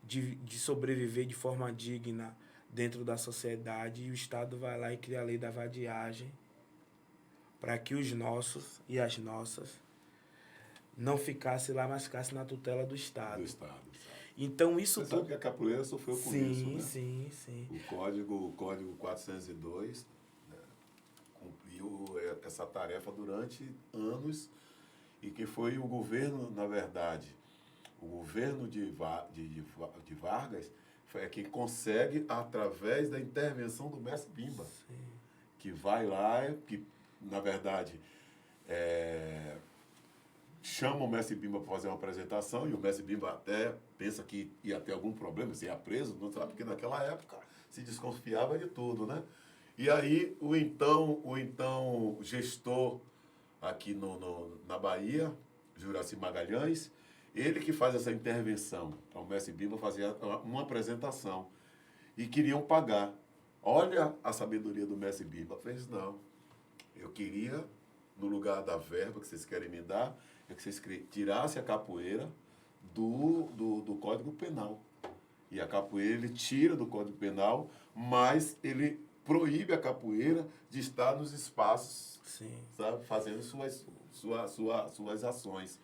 de sobreviver de forma digna dentro da sociedade, e o Estado vai lá e cria a lei da vadiagem para que os nossos e as nossas não ficassem lá, mas ficassem na tutela do Estado. Do Estado, sabe? Então isso Você sabe que a capoeira sofreu com isso, né? Sim. O Código 402, né, cumpriu essa tarefa durante anos, e que foi o governo, na verdade, o governo de Vargas foi quem consegue, através da intervenção do mestre Bimba, que vai lá, que, na verdade, chama o mestre Bimba para fazer uma apresentação, e o mestre Bimba até pensa que ia ter algum problema, se ia preso, não sabe, porque naquela época se desconfiava de tudo, né? E aí o então gestor aqui na Bahia, Juraci Magalhães, ele que faz essa intervenção. Então o mestre Bimba fazia uma apresentação e queriam pagar. Olha a sabedoria do mestre Bimba. Fez, não. Eu queria, no lugar da verba que vocês querem me dar, é que vocês tirassem a capoeira do Código Penal. E a capoeira ele tira do Código Penal, mas ele proíbe a capoeira de estar nos espaços, sabe, fazendo suas ações.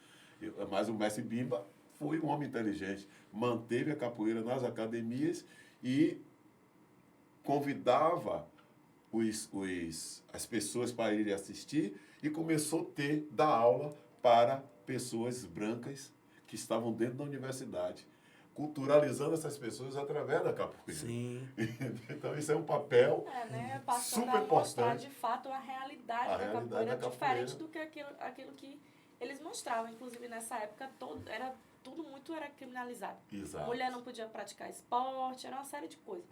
Mas o mestre Bimba foi um homem inteligente, manteve a capoeira nas academias e convidava as pessoas para irem assistir, e começou a dar aula para pessoas brancas que estavam dentro da universidade, culturalizando essas pessoas através da capoeira. Sim. Então isso é um papel né? super a mostrar importante. de fato a realidade da capoeira, diferente do que aquilo que eles mostravam. Inclusive nessa época era criminalizado. Exato. Mulher não podia praticar esporte, era uma série de coisas.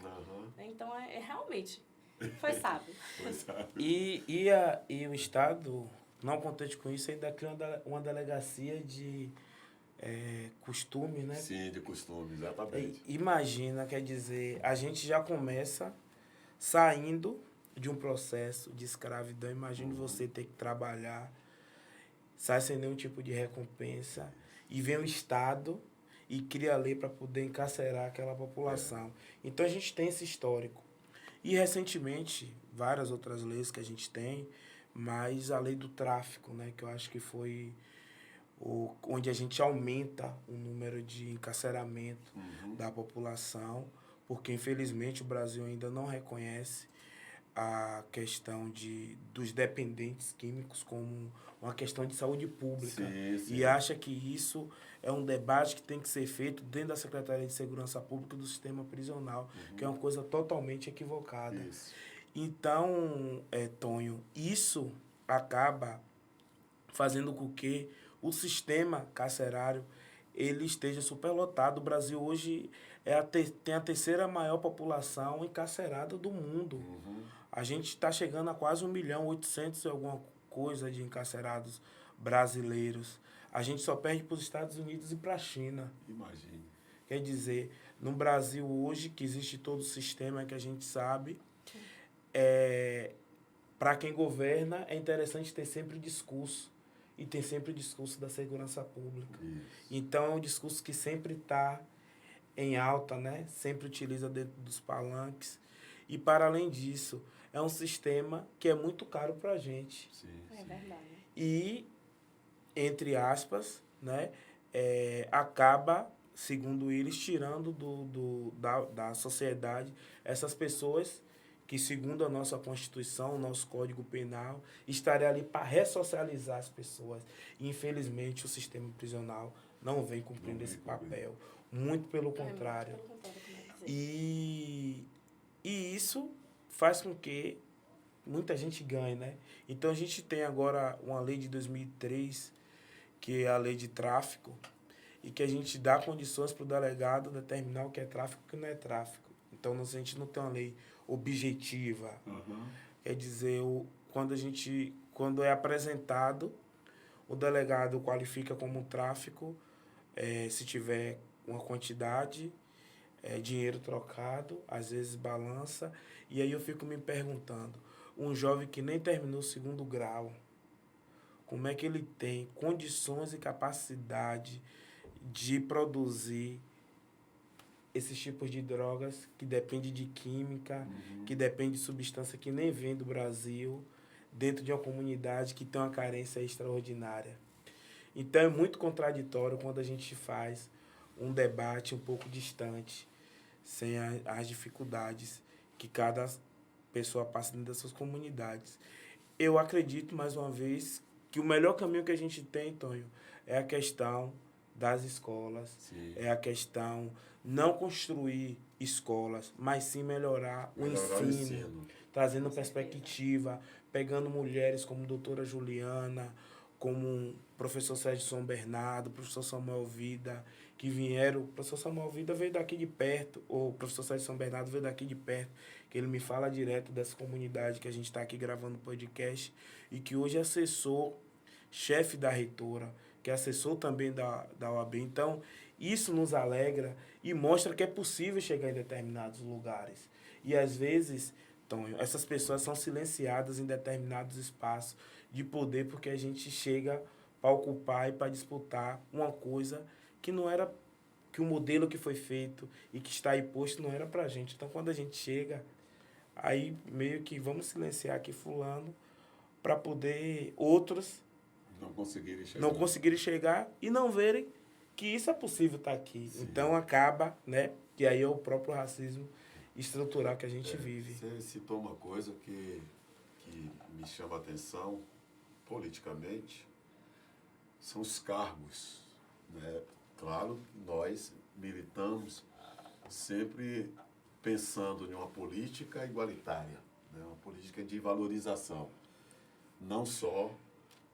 Então realmente foi sábio. E o Estado, não contente com isso, ainda cria uma delegacia de costume, né? Sim, de costume, exatamente. Imagina, quer dizer, a gente já começa saindo de um processo de escravidão. Imagine você ter que trabalhar, sai sem nenhum tipo de recompensa, e vem o Estado e cria a lei para poder encarcerar aquela população. Então a gente tem esse histórico. E recentemente, várias outras leis que a gente tem, mas a lei do tráfico, né, que eu acho que foi onde a gente aumenta o número de encarceramento da população, porque infelizmente o Brasil ainda não reconhece a questão dos dependentes químicos como uma questão de saúde pública. Sim. E acha que isso é um debate que tem que ser feito dentro da Secretaria de Segurança Pública do sistema prisional, que é uma coisa totalmente equivocada. Isso. Então, Tonho, isso acaba fazendo com que o sistema carcerário ele esteja superlotado. O Brasil hoje tem a terceira maior população encarcerada do mundo. A gente está chegando a quase 1.800.000 e alguma coisa de encarcerados brasileiros. A gente só perde para os Estados Unidos e para a China. Imagine. Quer dizer, no Brasil hoje, que existe todo o sistema que a gente sabe, para quem governa, é interessante ter sempre discurso. E tem sempre o discurso da segurança pública. Isso. Então, é um discurso que sempre está em alta, né? Sempre utiliza dentro dos palanques. E, para além disso, é um sistema que é muito caro para a gente. Sim. É verdade. E, entre aspas, né? Acaba, segundo eles, tirando da sociedade essas pessoas que, segundo a nossa Constituição, o nosso Código Penal, estaria ali para ressocializar as pessoas. E, infelizmente, o sistema prisional não vem cumprindo esse papel. Muito pelo contrário. Muito pelo contrário, como eu dizer. E isso faz com que muita gente ganhe, né? Então, a gente tem agora uma lei de 2003, que é a lei de tráfico, e que a gente dá condições para o delegado determinar o que é tráfico e o que não é tráfico. Então, a gente não tem uma lei objetiva. Quer dizer, quando é apresentado, o delegado qualifica como tráfico, se tiver uma quantidade, dinheiro trocado, às vezes balança. E aí eu fico me perguntando, um jovem que nem terminou o 2º grau, como é que ele tem condições e capacidade de produzir esses tipos de drogas que dependem de química, que dependem de substância que nem vem do Brasil, dentro de uma comunidade que tem uma carência extraordinária. Então é muito contraditório quando a gente faz um debate um pouco distante, sem as dificuldades que cada pessoa passa dentro das suas comunidades. Eu acredito, mais uma vez, que o melhor caminho que a gente tem, Tonho, é a questão das escolas, é a questão não construir escolas, mas sim melhorar o ensino, trazendo perspectiva, pegando mulheres como a doutora Juliana, como o professor Sérgio São Bernardo, o professor Samuel Vida, que vieram. O professor Samuel Vida veio daqui de perto, ou o professor Sérgio São Bernardo veio daqui de perto, que ele me fala direto dessa comunidade que a gente está aqui gravando podcast, e que hoje é assessor, chefe da reitora, que é assessor também da OAB. Então, isso nos alegra e mostra que é possível chegar em determinados lugares. E, às vezes, Tonho, essas pessoas são silenciadas em determinados espaços de poder porque a gente chega para ocupar e para disputar uma coisa que não era, que o modelo que foi feito e que está aí posto não era para a gente. Então, quando a gente chega, aí meio que vamos silenciar aqui fulano para poder outros não conseguirem chegar e não verem que isso é possível estar aqui. Sim. Então acaba, né? E aí é o próprio racismo estrutural que a gente vive. Você citou uma coisa que me chama a atenção politicamente, são os cargos, né? Claro que nós militamos sempre pensando em uma política igualitária, né? Uma política de valorização. Não só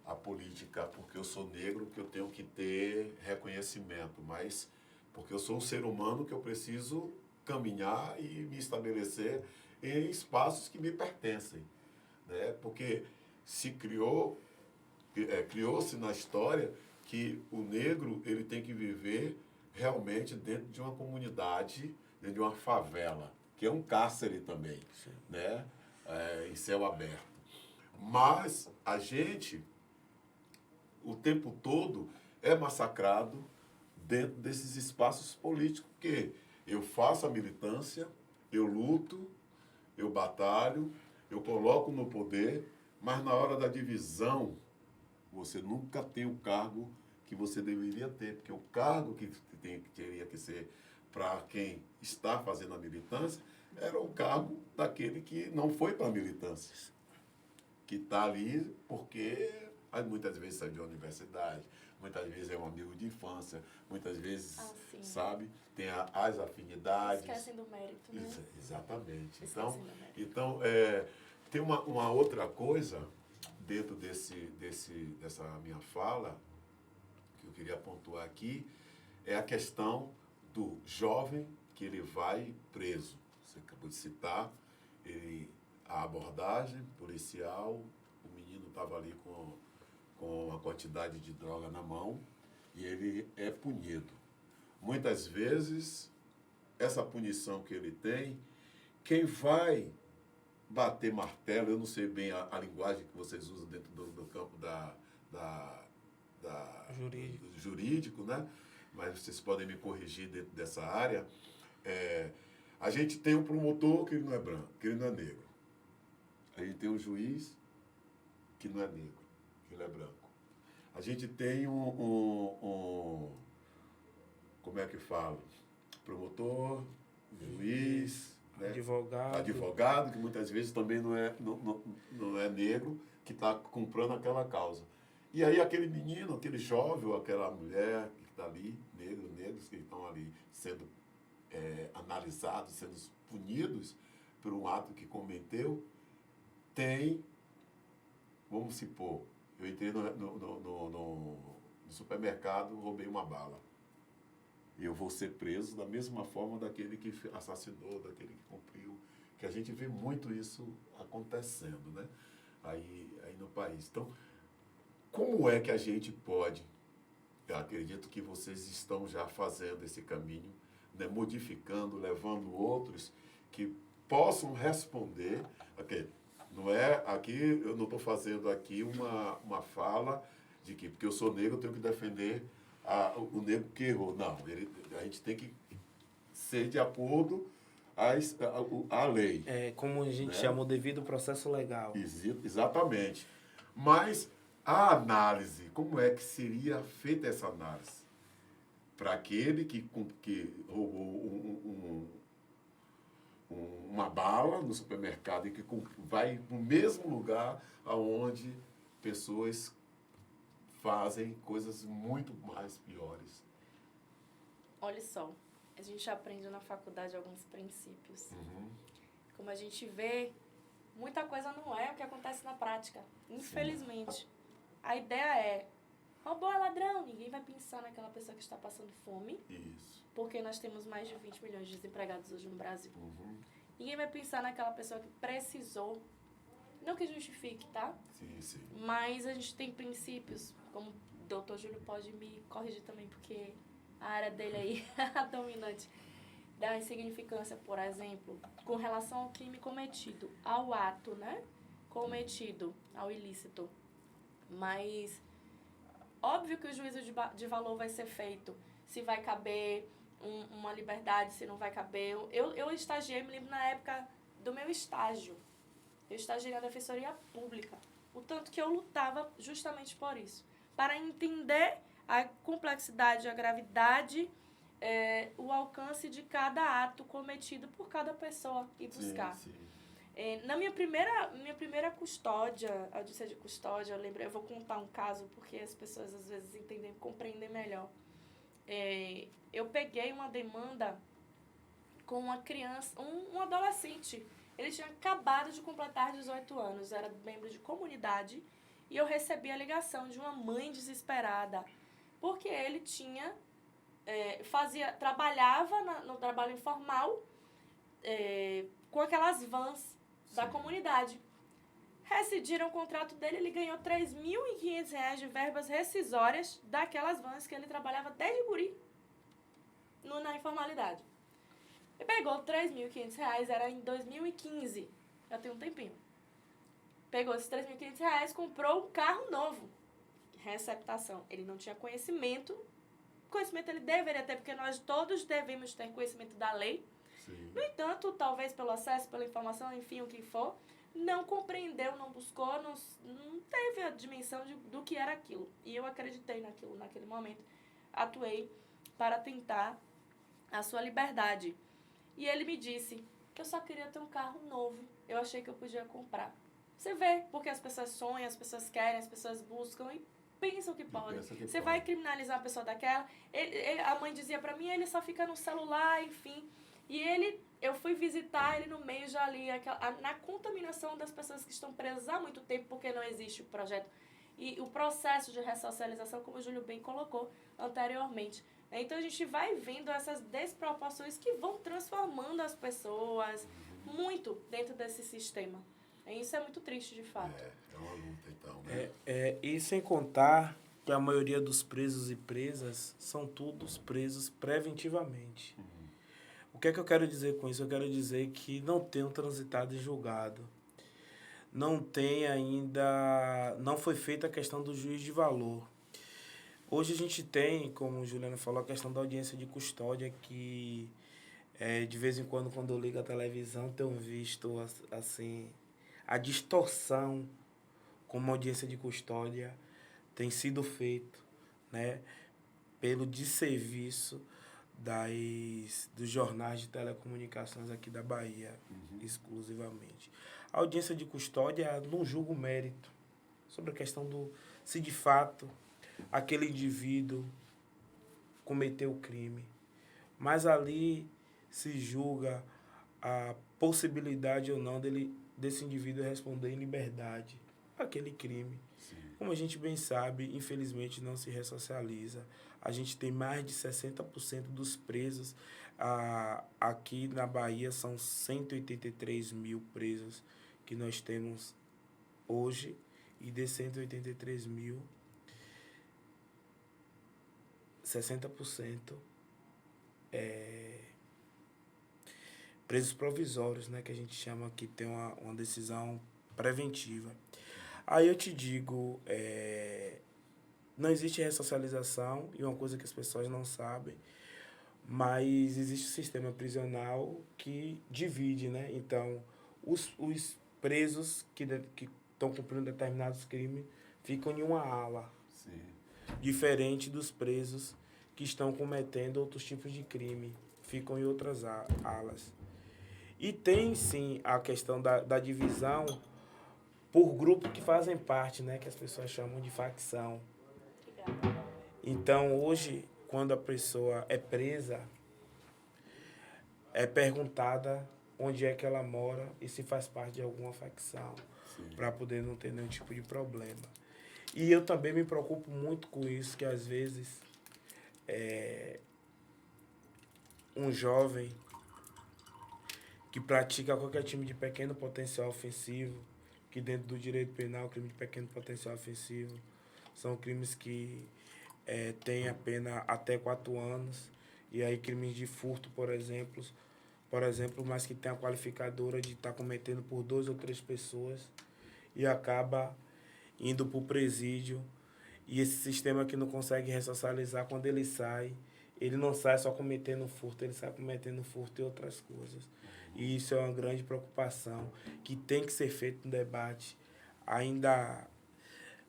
a política porque eu sou negro que eu tenho que ter reconhecimento, mas porque eu sou um ser humano que eu preciso caminhar e me estabelecer em espaços que me pertencem, né? Porque criou-se na história que o negro ele tem que viver realmente dentro de uma comunidade, dentro de uma favela, que é um cárcere também, né? Em céu aberto. Mas a gente, o tempo todo, é massacrado dentro desses espaços políticos, porque eu faço a militância, eu luto, eu batalho, eu coloco no poder, mas na hora da divisão, você nunca tem o cargo que você deveria ter, porque o cargo que teria que ser para quem está fazendo a militância era o cargo daquele que não foi para a militância, que está ali porque muitas vezes sai de uma universidade, muitas vezes é um amigo de infância, muitas vezes, sabe, tem as afinidades. Esquecem do mérito, né? Exatamente. Então tem uma outra coisa dentro dessa minha fala, que eu queria pontuar aqui, é a questão do jovem que ele vai preso. Você acabou de citar, a abordagem policial, o menino estava ali com uma quantidade de droga na mão e ele é punido. Muitas vezes, essa punição que ele tem, quem vai bater martelo, eu não sei bem a linguagem que vocês usam dentro do campo do jurídico, né? Mas vocês podem me corrigir dentro dessa área. A gente tem um promotor que ele não é branco, que ele não é negro. A gente tem um juiz que não é negro, que ele é branco. A gente tem como é que fala? Promotor, juiz, né? Advogado, que muitas vezes também não é negro, que está comprando aquela causa. E aí aquele menino, aquele jovem, ou aquela mulher que está ali, negros que estão ali sendo analisados, sendo punidos por um ato que cometeu, tem, vamos supor, eu entrei no supermercado, roubei uma bala. E eu vou ser preso da mesma forma daquele que assassinou, daquele que cumpriu, que a gente vê muito isso acontecendo, né? Aí no país. Então, como é que a gente pode, eu acredito que vocês estão já fazendo esse caminho, né, modificando, levando outros que possam responder, okay, não é aqui, eu não estou fazendo aqui uma fala de que porque eu sou negro eu tenho que defender o negro que errou. Não, a gente tem que ser de acordo à lei. Como a gente né? chama, o devido processo legal. Exatamente. Mas a análise, como é que seria feita essa análise? Para aquele que roubou uma bala no supermercado e que vai no mesmo lugar onde pessoas fazem coisas muito mais piores. Olha só, a gente aprende na faculdade alguns princípios. Como a gente vê, muita coisa não é o que acontece na prática, infelizmente. Sim. A ideia é, roubou é ladrão, ninguém vai pensar naquela pessoa que está passando fome. Isso. Porque nós temos mais de 20 milhões de desempregados hoje no Brasil. Ninguém vai pensar naquela pessoa que precisou. Não que justifique, tá? Sim. Mas a gente tem princípios, como o doutor Júlio pode me corrigir também, porque a área dele aí é a dominante. Da insignificância, por exemplo, com relação ao crime cometido, ao ato, né? Cometido, ao ilícito. Mas, óbvio que o juízo de valor vai ser feito. Se vai caber uma liberdade, se não vai caber. Eu estagiei, me lembro na época do meu estágio. Eu estagiei na Defensoria Pública. O tanto que eu lutava justamente por isso. Para entender a complexidade, a gravidade, o alcance de cada ato cometido por cada pessoa e buscar. Sim. Na minha primeira custódia, audiência de custódia, eu vou contar um caso porque as pessoas às vezes compreendem melhor. Eu peguei uma demanda com uma criança, um adolescente. Ele tinha acabado de completar 18 anos, era membro de comunidade, e eu recebi a ligação de uma mãe desesperada, porque ele tinha, trabalhava no trabalho informal, com aquelas vans da comunidade. Rescindiram o contrato dele, ele ganhou R$ 3.500 de verbas rescisórias daquelas vans que ele trabalhava desde guri, na informalidade. Ele pegou R$ 3.500, era em 2015, já tem um tempinho. Pegou esses R$ 3.500, comprou um carro novo. Receptação. Ele não tinha conhecimento. Conhecimento ele deveria ter, porque nós todos devemos ter conhecimento da lei. Sim. No entanto, talvez pelo acesso, pela informação, enfim, o que for, não compreendeu, não buscou, não teve a dimensão do que era aquilo. E eu acreditei naquilo, naquele momento. Atuei para tentar a sua liberdade. E ele me disse que eu só queria ter um carro novo. Eu achei que eu podia comprar. Você vê, porque as pessoas sonham, as pessoas querem, as pessoas buscam e pensam que podem. Você vai criminalizar a pessoa daquela. A mãe dizia pra mim, ele só fica no celular, enfim. E eu fui visitar ele no meio já ali, na contaminação das pessoas que estão presas há muito tempo, porque não existe o projeto. E o processo de ressocialização, como o Júlio bem colocou anteriormente. Então a gente vai vendo essas desproporções que vão transformando as pessoas muito dentro desse sistema. E isso é muito triste, de fato. É uma luta, então, né? E sem contar que a maioria dos presos e presas são todos presos preventivamente. O que é que eu quero dizer com isso? Eu quero dizer que não tenham transitado em julgado. Não tem ainda... Não foi feita a questão do juiz de valor. Hoje a gente tem, como o Juliano falou, a questão da audiência de custódia que, de vez em quando eu ligo a televisão, tenho visto, assim, a distorção como a audiência de custódia tem sido feito, né, pelo desserviço dos jornais de telecomunicações aqui da Bahia, exclusivamente. A audiência de custódia não julga o mérito sobre a questão se de fato aquele indivíduo cometeu o crime, mas ali se julga a possibilidade ou não desse indivíduo responder em liberdade aquele crime. Sim. Como a gente bem sabe, infelizmente não se ressocializa. A gente tem mais de 60% dos presos. Aqui na Bahia são 183 mil presos que nós temos hoje. E de 183 mil, 60% presos provisórios, né, que a gente chama, que tem uma decisão preventiva. Aí eu te digo, não existe ressocialização, e uma coisa que as pessoas não sabem, mas existe o sistema prisional que divide, né? Então, os presos que estão cumprindo determinados crimes ficam em uma ala. Sim. Diferente dos presos que estão cometendo outros tipos de crime, ficam em outras alas. E tem, sim, a questão da divisão por grupo que fazem parte, né, que as pessoas chamam de facção. Então, hoje, quando a pessoa é presa, é perguntada onde é que ela mora e se faz parte de alguma facção, para poder não ter nenhum tipo de problema. E eu também me preocupo muito com isso, que às vezes um jovem que pratica qualquer time de pequeno potencial ofensivo, que dentro do direito penal, crime de pequeno potencial ofensivo, são crimes que têm a pena até 4 anos, e aí crimes de furto, por exemplo, mas que tem a qualificadora de estar cometendo por 2 ou 3 pessoas, e acaba indo para o presídio, e esse sistema que não consegue ressocializar, quando ele sai, ele não sai só cometendo furto, ele sai cometendo furto e outras coisas. E isso é uma grande preocupação, que tem que ser feito um debate ainda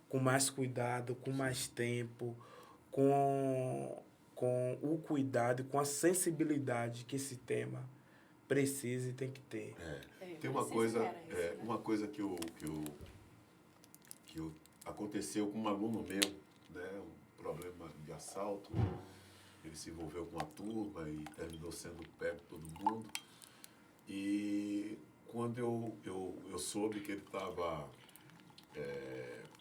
com mais cuidado, com mais tempo, com o cuidado e com a sensibilidade que esse tema precisa e tem que ter. Tem uma coisa que aconteceu com um aluno meu, né, um problema de assalto. Ele se envolveu com a turma e terminou sendo pego por todo mundo. E quando eu soube que ele estava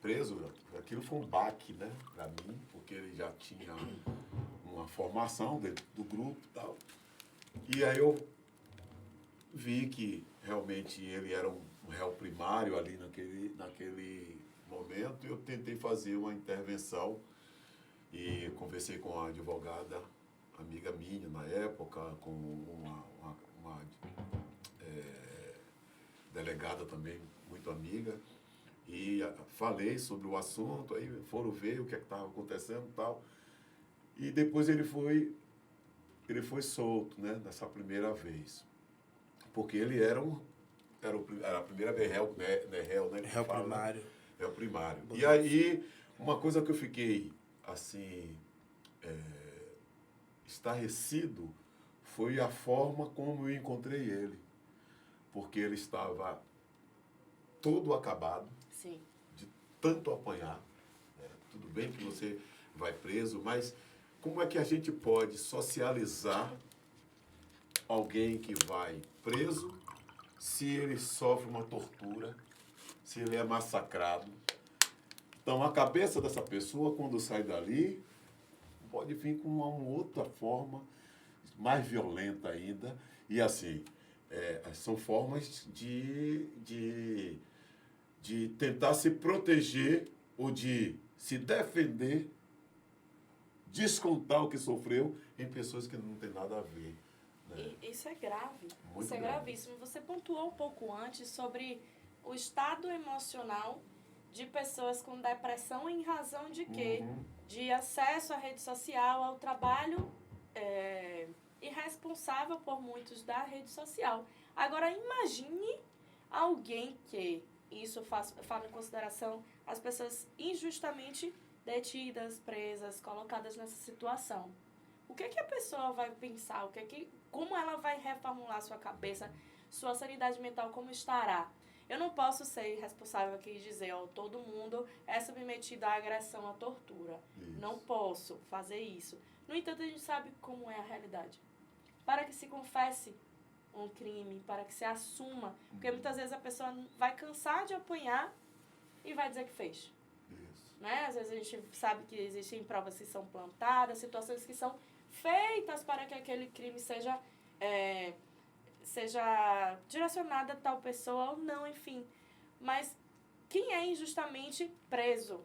preso, aquilo foi um baque, né, para mim, porque ele já tinha uma formação dentro do grupo e tal. E aí eu vi que realmente ele era um réu primário ali naquele momento, e eu tentei fazer uma intervenção e conversei com a advogada, amiga minha na época, com uma delegada também, muito amiga, e falei sobre o assunto, aí foram ver o que estava acontecendo e tal, e depois ele foi solto, né, nessa primeira vez, porque ele era a primeira vez réu, né? Réu primário. Réu primário. E aí, uma coisa que eu fiquei, assim, estarrecido foi a forma como eu encontrei ele. Porque ele estava todo acabado, Sim, de tanto apanhar. Né? Tudo bem que você vai preso, mas como é que a gente pode socializar alguém que vai preso se ele sofre uma tortura, se ele é massacrado? Então, a cabeça dessa pessoa, quando sai dali, pode vir com uma outra forma, mais violenta ainda. E assim, são formas de tentar se proteger ou de se defender, descontar o que sofreu em pessoas que não tem nada a ver. Né? E isso é grave. Muito isso é grave. gravíssimo. Você pontuou um pouco antes sobre o estado emocional de pessoas com depressão em razão de quê? De acesso à rede social, ao trabalho irresponsável por muitos da rede social. Agora, imagine alguém que, isso eu falo em consideração, as pessoas injustamente detidas, presas, colocadas nessa situação. o que a pessoa vai pensar? Como ela vai reformular sua cabeça, sua sanidade mental, como estará? Eu não posso ser responsável aqui e dizer, todo mundo é submetido à agressão, à tortura. Isso. Não posso fazer isso. No entanto, a gente sabe como é a realidade. Para que se confesse um crime, para que se assuma. Porque muitas vezes a pessoa vai cansar de apanhar e vai dizer que fez. Isso. Né? Às vezes a gente sabe que existem provas que são plantadas, situações que são feitas para que aquele crime seja direcionado a tal pessoa ou não, enfim. Mas quem é injustamente preso,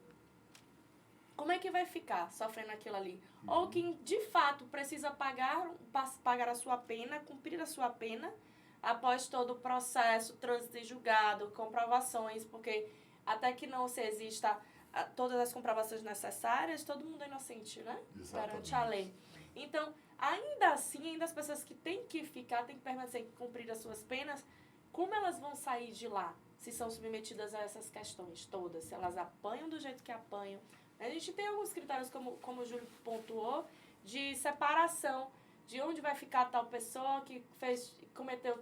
como é que vai ficar sofrendo aquilo ali? Ou quem, de fato, precisa pagar a sua pena, cumprir a sua pena, após todo o processo, trânsito e julgado, comprovações, porque até que não se exista todas as comprovações necessárias, todo mundo é inocente, né? Perante a lei. Então, ainda assim, as pessoas que têm que ficar, têm que permanecer, cumprir as suas penas, como elas vão sair de lá, se são submetidas a essas questões todas? Se elas apanham do jeito que apanham. A gente tem alguns critérios, como o Júlio pontuou, de separação, de onde vai ficar tal pessoa que cometeu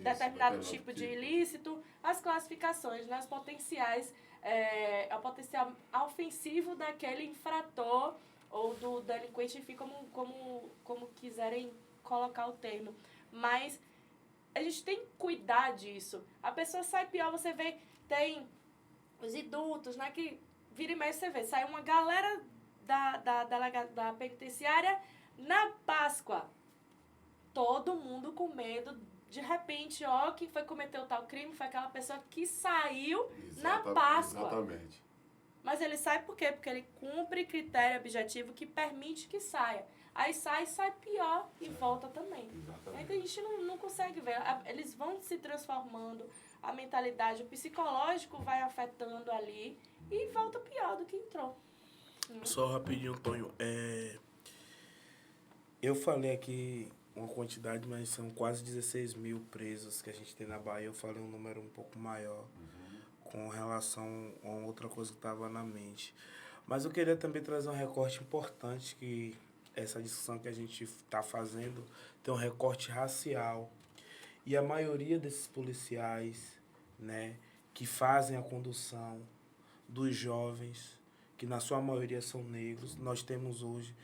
determinado tipo de ilícito, as classificações, né, o potencial ofensivo daquele infrator ou do delinquente, enfim, como quiserem colocar o termo. Mas a gente tem que cuidar disso. A pessoa sai pior, você vê, tem os adultos, né, que vira e mexe, você vê, sai uma galera da penitenciária na Páscoa. Todo mundo com medo. De repente, quem foi cometer o tal crime foi aquela pessoa que saiu na Páscoa. Exatamente. Mas ele sai por quê? Porque ele cumpre critério objetivo que permite que saia. Aí sai pior e volta também. Exatamente. Então a gente não consegue ver. Eles vão se transformando, a mentalidade, o psicológico vai afetando ali e volta pior do que entrou. Só rapidinho, Tonho. Eu falei aqui uma quantidade, mas são quase 16 mil presos que a gente tem na Bahia. Eu falei um número um pouco maior com relação a outra coisa que estava na mente. Mas eu queria também trazer um recorte importante, que essa discussão que a gente está fazendo tem um recorte racial. E a maioria desses policiais, né, que fazem a condução dos jovens, que na sua maioria são negros, nós temos hoje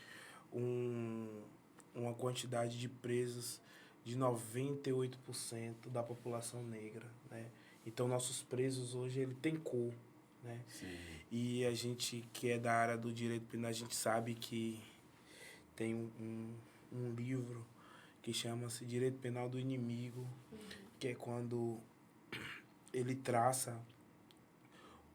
uma quantidade de presos de 98% da população negra, né? Então, nossos presos hoje, ele tem cor, né? Sim. E a gente que é da área do direito penal, a gente sabe que tem um livro que chama-se Direito Penal do Inimigo, que é quando ele traça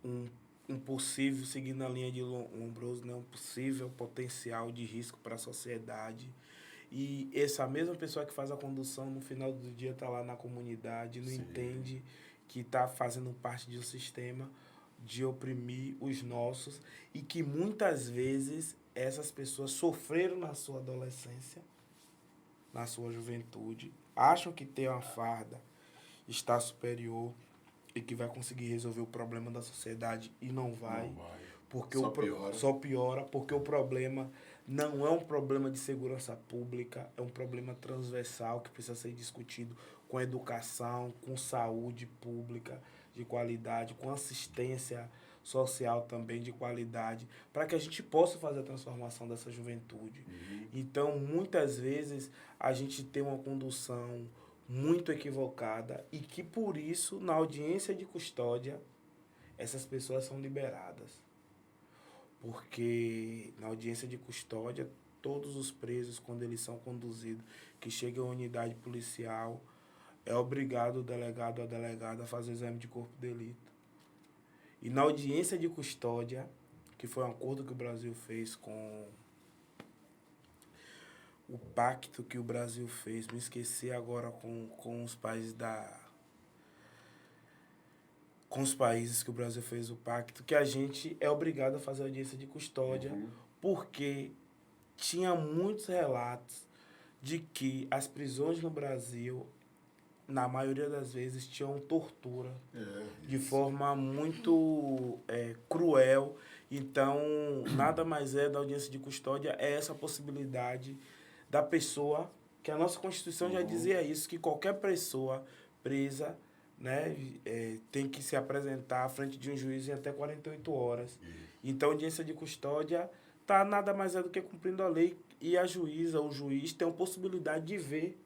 um possível, seguindo a linha de Lombroso, né, um possível potencial de risco para a sociedade. E essa mesma pessoa que faz a condução, no final do dia está lá na comunidade, não entende que está fazendo parte de um sistema de oprimir os nossos e que muitas vezes essas pessoas sofreram na sua adolescência, na sua juventude, acham que ter uma farda está superior e que vai conseguir resolver o problema da sociedade e não vai. Porque só piora, porque o problema não é um problema de segurança pública, é um problema transversal que precisa ser discutido com educação, com saúde pública de qualidade, com assistência social também de qualidade, para que a gente possa fazer a transformação dessa juventude. Então, muitas vezes, a gente tem uma condução muito equivocada e que, por isso, na audiência de custódia, essas pessoas são liberadas. Porque na audiência de custódia, todos os presos, quando eles são conduzidos, que chegam à unidade policial, é obrigado o delegado ou a delegada a fazer o exame de corpo de delito. E na audiência de custódia, que foi um acordo que o Brasil fez com o pacto que o Brasil fez, me esqueci agora com os países com os países que o Brasil fez o pacto, que a gente é obrigado a fazer audiência de custódia, porque tinha muitos relatos de que as prisões no Brasil, na maioria das vezes, tinham tortura de forma muito cruel Então, nada mais é da audiência de custódia, é essa possibilidade da pessoa, que a nossa Constituição já dizia isso, que qualquer pessoa presa, né, tem que se apresentar à frente de um juiz em até 48 horas. Então, a audiência de custódia tá nada mais é do que cumprindo a lei, e a juíza, o juiz, tem a possibilidade de ver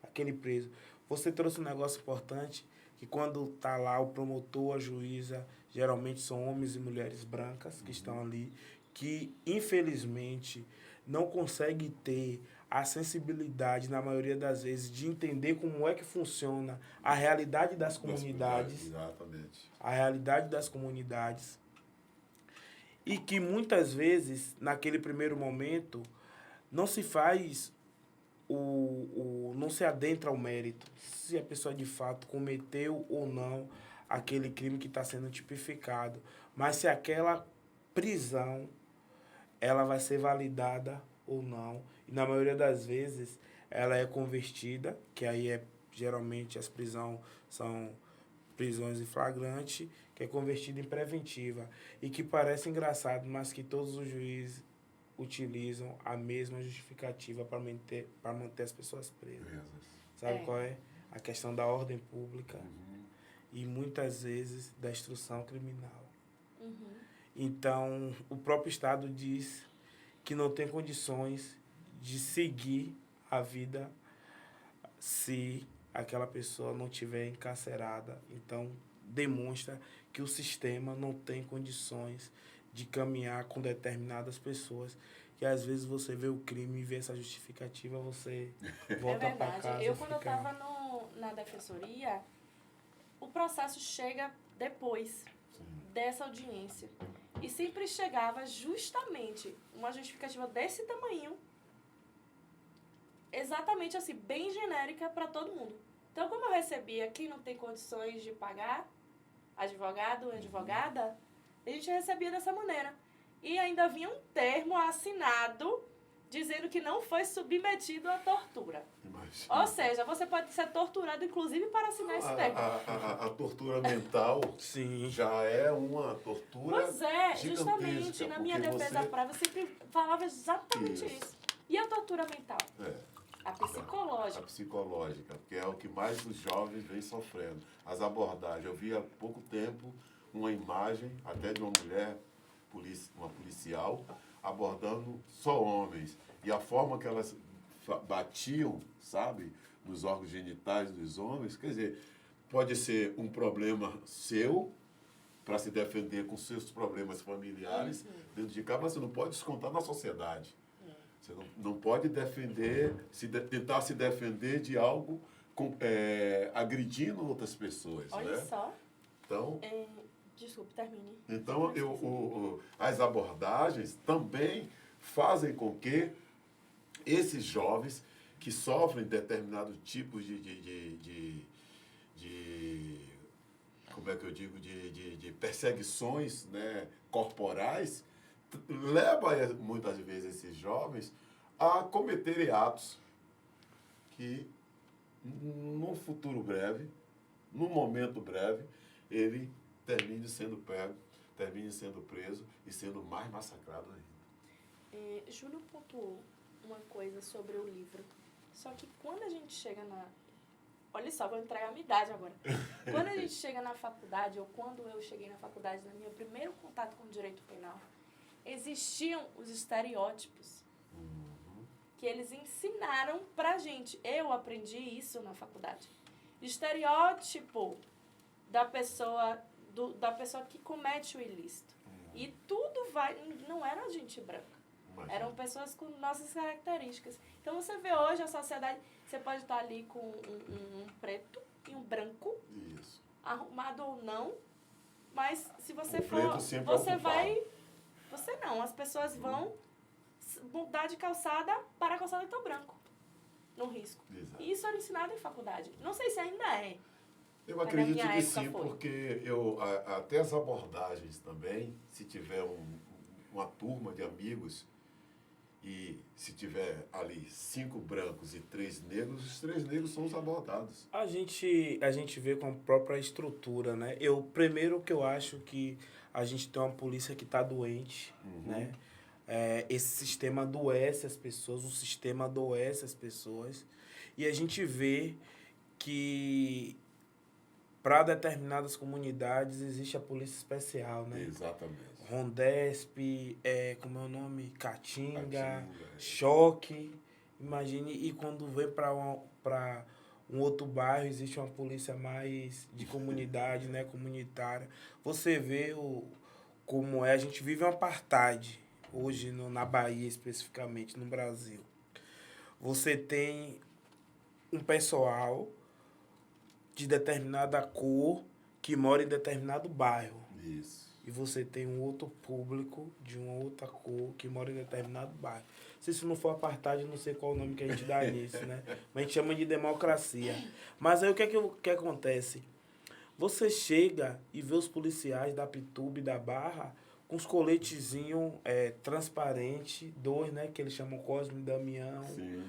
aquele preso. Você trouxe um negócio importante, que quando tá lá o promotor, a juíza, geralmente são homens e mulheres brancas que estão ali, que infelizmente não conseguem ter a sensibilidade, na maioria das vezes, de entender como é que funciona a realidade das comunidades. Exatamente. A realidade das comunidades. E que muitas vezes, naquele primeiro momento, não se faz não se adentra ao mérito, se a pessoa de fato cometeu ou não aquele crime que está sendo tipificado, mas se aquela prisão ela vai ser validada ou não. E na maioria das vezes ela é convertida, que aí geralmente as prisões são prisões em flagrante, que é convertida em preventiva. E que parece engraçado, mas que todos os juízes utilizam a mesma justificativa para manter as pessoas presas. Sabe qual é? A questão da ordem pública e muitas vezes da instrução criminal. Então, o próprio Estado diz que não tem condições de seguir a vida se aquela pessoa não estiver encarcerada. Então, demonstra que o sistema não tem condições de caminhar com determinadas pessoas, que às vezes você vê o crime e vê essa justificativa, você volta para casa. Eu, quando eu estava na defensoria, o processo chega depois dessa audiência. E sempre chegava justamente uma justificativa desse tamanho, exatamente assim, bem genérica para todo mundo. Então, como eu recebia quem não tem condições de pagar, advogado, advogada, a gente recebia dessa maneira. E ainda vinha um termo assinado dizendo que não foi submetido à tortura. Imagina. Ou seja, você pode ser torturado, inclusive, para assinar esse termo. A tortura mental Sim. já é uma tortura. Pois é, justamente. Na minha defesa prova, eu sempre falava exatamente isso. E a tortura mental? A psicológica. A psicológica, que é o que mais os jovens vêm sofrendo. As abordagens. Eu vi há pouco tempo uma imagem, até de uma mulher, uma policial, abordando só homens. E a forma que elas batiam, sabe, nos órgãos genitais dos homens, quer dizer, pode ser um problema seu, para se defender com seus problemas familiares dentro de casa, mas você não pode descontar na sociedade. Você não pode tentar se defender de algo agredindo outras pessoas. Olha, né? Só. Então, desculpe, termine. Então, as abordagens também fazem com que esses jovens que sofrem determinados tipos de como é que eu digo, de perseguições, né, corporais, leva muitas vezes esses jovens a cometerem atos que, num futuro breve, num momento breve, ele termine sendo pego, termine sendo preso e sendo mais massacrado ainda. Júlio pontuou uma coisa sobre o livro. Só que quando a gente chega na... Olha só, vou entregar a minha idade agora. Quando a gente chega na faculdade, ou quando eu cheguei na faculdade, no meu primeiro contato com o direito penal, existiam os estereótipos que eles ensinaram pra gente. Eu aprendi isso na faculdade. Estereótipo da pessoa que comete o ilícito. E tudo não era gente branca. Eram pessoas com nossas características. Então, você vê hoje a sociedade, você pode estar ali com um preto e um branco, isso, arrumado ou não, mas se você as pessoas vão mudar de calçada para a calçada tão branco, no risco. Exato. E isso era ensinado em faculdade. Não sei se ainda é. Eu acredito que sim, porque até as abordagens também, se tiver uma turma de amigos E se tiver ali 5 brancos e 3 negros, os 3 negros são os abordados. A gente vê com a própria estrutura, né? Primeiro que eu acho que a gente tem uma polícia que está doente, né? Esse sistema adoece as pessoas, o sistema adoece as pessoas. E a gente vê que para determinadas comunidades existe a polícia especial, né? Exatamente. Rondesp, como é o nome? Caatinga, Caatinga, Choque. Imagine, e quando vem para um outro bairro, existe uma polícia mais de comunidade, né? Comunitária. Você vê como é, a gente vive um apartheid hoje na Bahia, especificamente, no Brasil. Você tem um pessoal de determinada cor que mora em determinado bairro. Isso. E você tem um outro público de uma outra cor que mora em determinado bairro. Se isso não for apartheid, não sei qual o nome que a gente dá nisso, né? Mas a gente chama de democracia. Mas aí o que acontece? Você chega e vê os policiais da Pituba e da Barra com os coletezinhos transparentes, 2, né? Que eles chamam Cosme e Damião. Sim.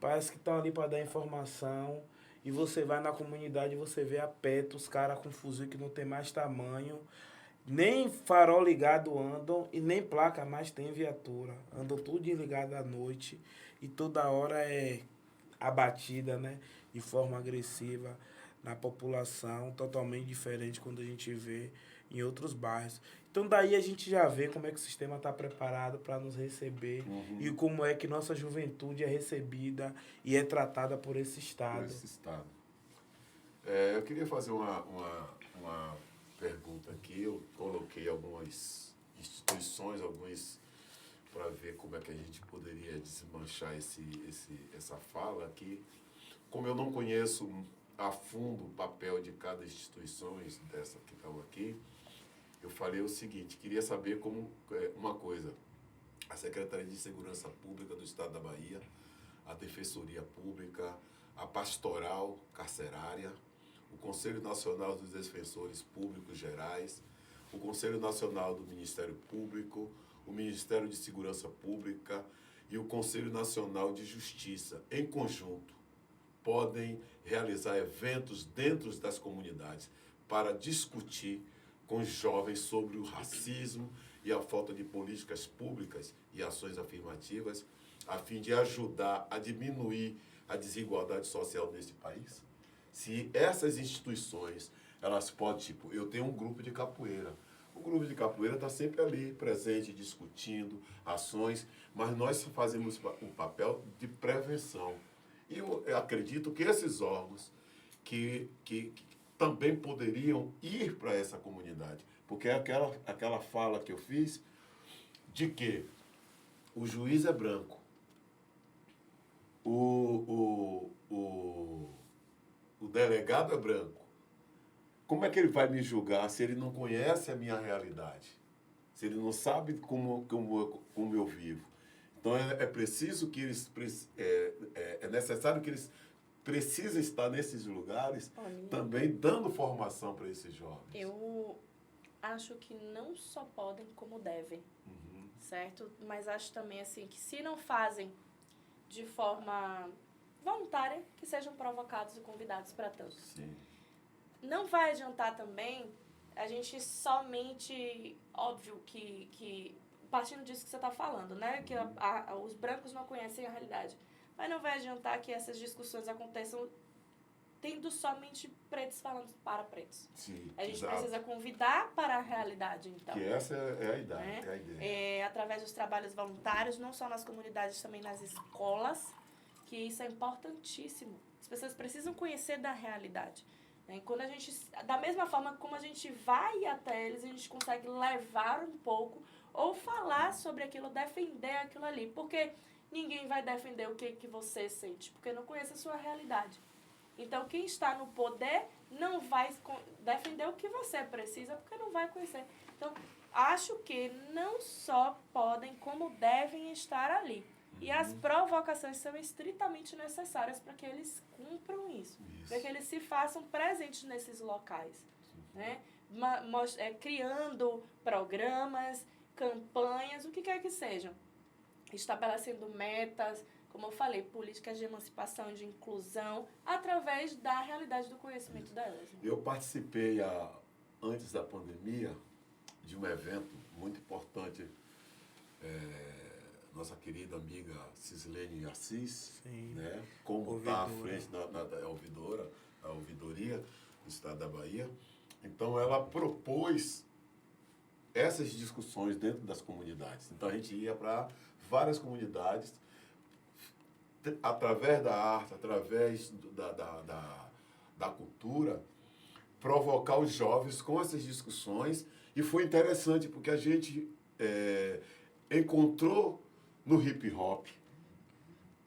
Parece que estão ali para dar informação. E você vai na comunidade e você vê a perto os caras com fuzil que não tem mais tamanho. Nem farol ligado andam e nem placa mais tem viatura. Andam tudo desligado à noite e toda hora é abatida, né? De forma agressiva na população, totalmente diferente quando a gente vê em outros bairros. Então daí a gente já vê como é que o sistema está preparado para nos receber e como é que nossa juventude é recebida e é tratada por esse Estado. Eu queria fazer uma pergunta aqui. Eu coloquei algumas instituições, para ver como é que a gente poderia desmanchar essa fala aqui. Como eu não conheço a fundo o papel de cada instituição dessa que estão aqui, eu falei o seguinte: queria saber uma coisa. A Secretaria de Segurança Pública do Estado da Bahia, a Defensoria Pública, a Pastoral Carcerária, o Conselho Nacional dos Defensores Públicos Gerais, o Conselho Nacional do Ministério Público, o Ministério de Segurança Pública e o Conselho Nacional de Justiça, em conjunto, podem realizar eventos dentro das comunidades para discutir com os jovens sobre o racismo e a falta de políticas públicas e ações afirmativas, a fim de ajudar a diminuir a desigualdade social nesse país? Se essas instituições, elas podem, eu tenho um grupo de capoeira. O grupo de capoeira está sempre ali, presente, discutindo ações, mas nós fazemos um papel de prevenção. E eu acredito que esses órgãos que também poderiam ir para essa comunidade. Porque é aquela fala que eu fiz de que o juiz é branco, o delegado é branco. Como é que ele vai me julgar se ele não conhece a minha realidade? Se ele não sabe como eu vivo? Então é preciso que eles... É necessário que eles precisem estar nesses lugares também dando formação para esses jovens. Eu acho que não só podem, como devem. Certo? Mas acho também assim que se não fazem de forma voluntária, que sejam provocados e convidados para tanto. Sim. Não vai adiantar também a gente somente, óbvio que partindo disso que você está falando, né? Que os brancos não conhecem a realidade. Mas não vai adiantar que essas discussões aconteçam tendo somente pretos falando para pretos. Sim, a gente exato. Precisa convidar para a realidade, então. Que essa é a ideia. Né? É a ideia. Através dos trabalhos voluntários, não só nas comunidades, também nas escolas, que isso é importantíssimo. As pessoas precisam conhecer da realidade. Né? E quando a gente, da mesma forma como a gente vai até eles, a gente consegue levar um pouco ou falar sobre aquilo, defender aquilo ali. Porque ninguém vai defender o que você sente, porque não conhece a sua realidade. Então, quem está no poder não vai defender o que você precisa, porque não vai conhecer. Então, acho que não só podem, como devem estar ali. E as provocações são estritamente necessárias para que eles cumpram isso. Para que eles se façam presentes nesses locais. Né? Criando programas, campanhas, o que quer que sejam. estabelecendo metas, como eu falei, políticas de emancipação e de inclusão, através da realidade do conhecimento delas. Né? Eu participei, antes da pandemia, de um evento muito importante, nossa querida amiga Cislene Assis, Sim. né? Como está à frente da ouvidoria do Estado da Bahia. Então, ela propôs essas discussões dentro das comunidades. Então, a gente ia para várias comunidades, através da arte, através da cultura, provocar os jovens com essas discussões. E foi interessante, porque a gente encontrou no hip-hop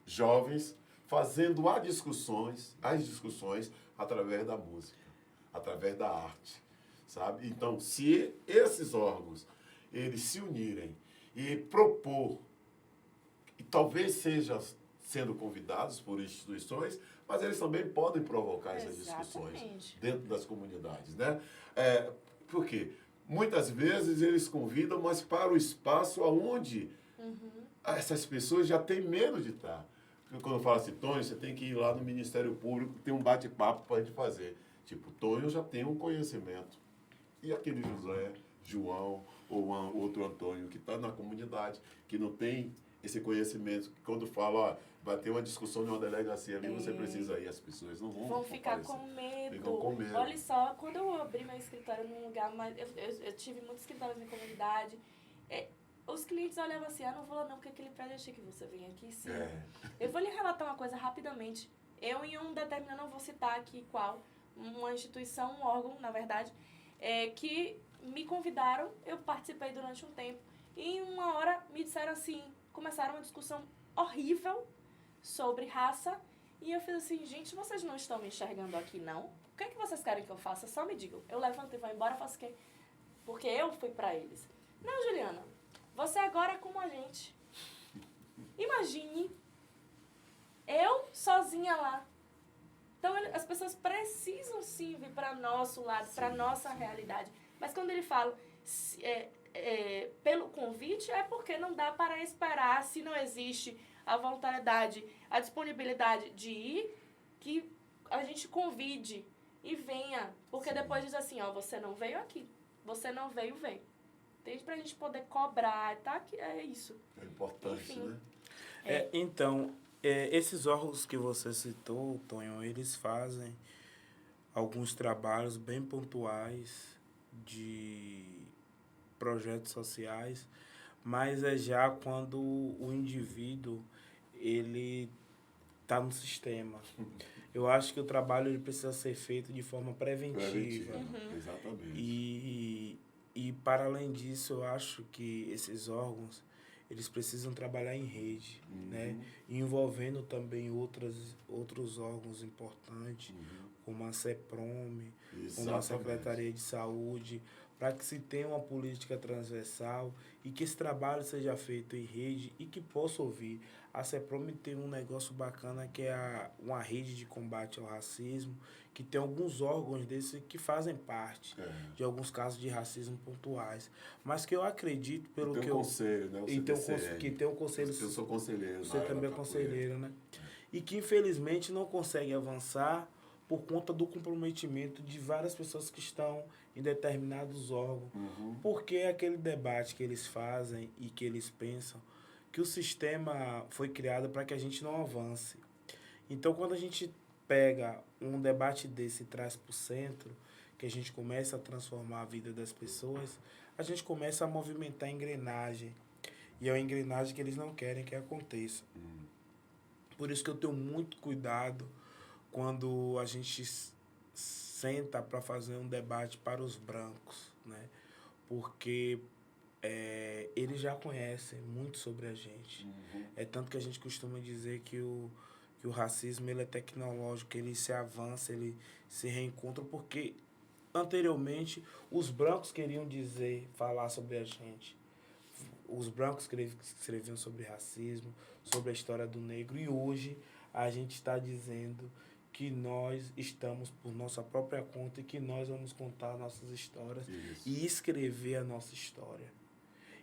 jovens fazendo as discussões através da música, através da arte, sabe? Então, se esses órgãos eles se unirem e propor, e talvez seja sendo convidados por instituições, mas eles também podem provocar essas discussões dentro das comunidades, né? Por quê? Muitas vezes eles convidam, mas para o espaço onde essas pessoas já têm medo de estar. Porque quando eu falo assim, Tonho, você tem que ir lá no Ministério Público, tem um bate-papo para a gente fazer. Tipo, Tonho já tem um conhecimento. E aquele José, João ou outro Antônio que está na comunidade, que não tem esse conhecimento, que quando fala, ó, vai ter uma discussão de uma delegacia ali, você precisa ir, as pessoas não vão ficar com medo. Ficam com medo. Olha só, quando eu abri meu escritório num lugar, eu tive muitos escritórios na comunidade, os clientes olhavam assim, não vou lá não, porque aquele prédio achei que você vem aqui, sim. Eu vou lhe relatar uma coisa rapidamente. Eu em um determinado, não vou citar aqui qual, uma instituição, um órgão, na verdade, que me convidaram, eu participei durante um tempo, e em uma hora me disseram assim, começaram uma discussão horrível sobre raça, e eu fiz assim, gente, vocês não estão me enxergando aqui, não? O que é que vocês querem que eu faça? Só me digam. Eu levanto e vou embora, faço o quê? Porque eu fui pra eles. Não, Juliana, você agora é como a gente. Imagine eu sozinha lá. Então, as pessoas precisam sim vir para nosso lado, para nossa realidade. Mas quando ele fala pelo convite, é porque não dá para esperar, se não existe a voluntariedade, a disponibilidade de ir, que a gente convide e venha. Porque depois diz assim, você não veio aqui, você não veio, vem. Entende? Pra gente poder cobrar, tá? Que é isso. É importante, enfim, né? Então, esses órgãos que você citou, Tonho, eles fazem alguns trabalhos bem pontuais de projetos sociais, mas é já quando o indivíduo ele está no sistema. Eu acho que o trabalho ele precisa ser feito de forma preventiva. Exatamente. E para além disso, eu acho que esses órgãos eles precisam trabalhar em rede, né? Envolvendo também outros órgãos importantes, como a CEPROME, como a Secretaria de Saúde, para que se tenha uma política transversal e que esse trabalho seja feito em rede e que possa ouvir. A CEPROME tem um negócio bacana que é uma rede de combate ao racismo, que tem alguns órgãos desses que fazem parte de alguns casos de racismo pontuais. Mas que eu acredito, pelo que eu... Conselho, né? Que tem um conselho... Eu sou conselheiro. Você também é conselheiro, né? E que infelizmente não consegue avançar por conta do comprometimento de várias pessoas que estão em determinados órgãos. Porque aquele debate que eles fazem e que eles pensam que o sistema foi criado para que a gente não avance. Então, quando a gente pega um debate desse e traz para o centro, que a gente começa a transformar a vida das pessoas, a gente começa a movimentar a engrenagem. E é uma engrenagem que eles não querem que aconteça. Por isso que eu tenho muito cuidado quando a gente senta para fazer um debate para os brancos, né? Porque eles já conhecem muito sobre a gente. É tanto que a gente costuma dizer que o racismo ele é tecnológico, ele se avança, ele se reencontra, porque anteriormente os brancos queriam falar sobre a gente. Os brancos escreviam sobre racismo, sobre a história do negro, e hoje a gente está dizendo que nós estamos por nossa própria conta e que nós vamos contar nossas histórias e escrever a nossa história.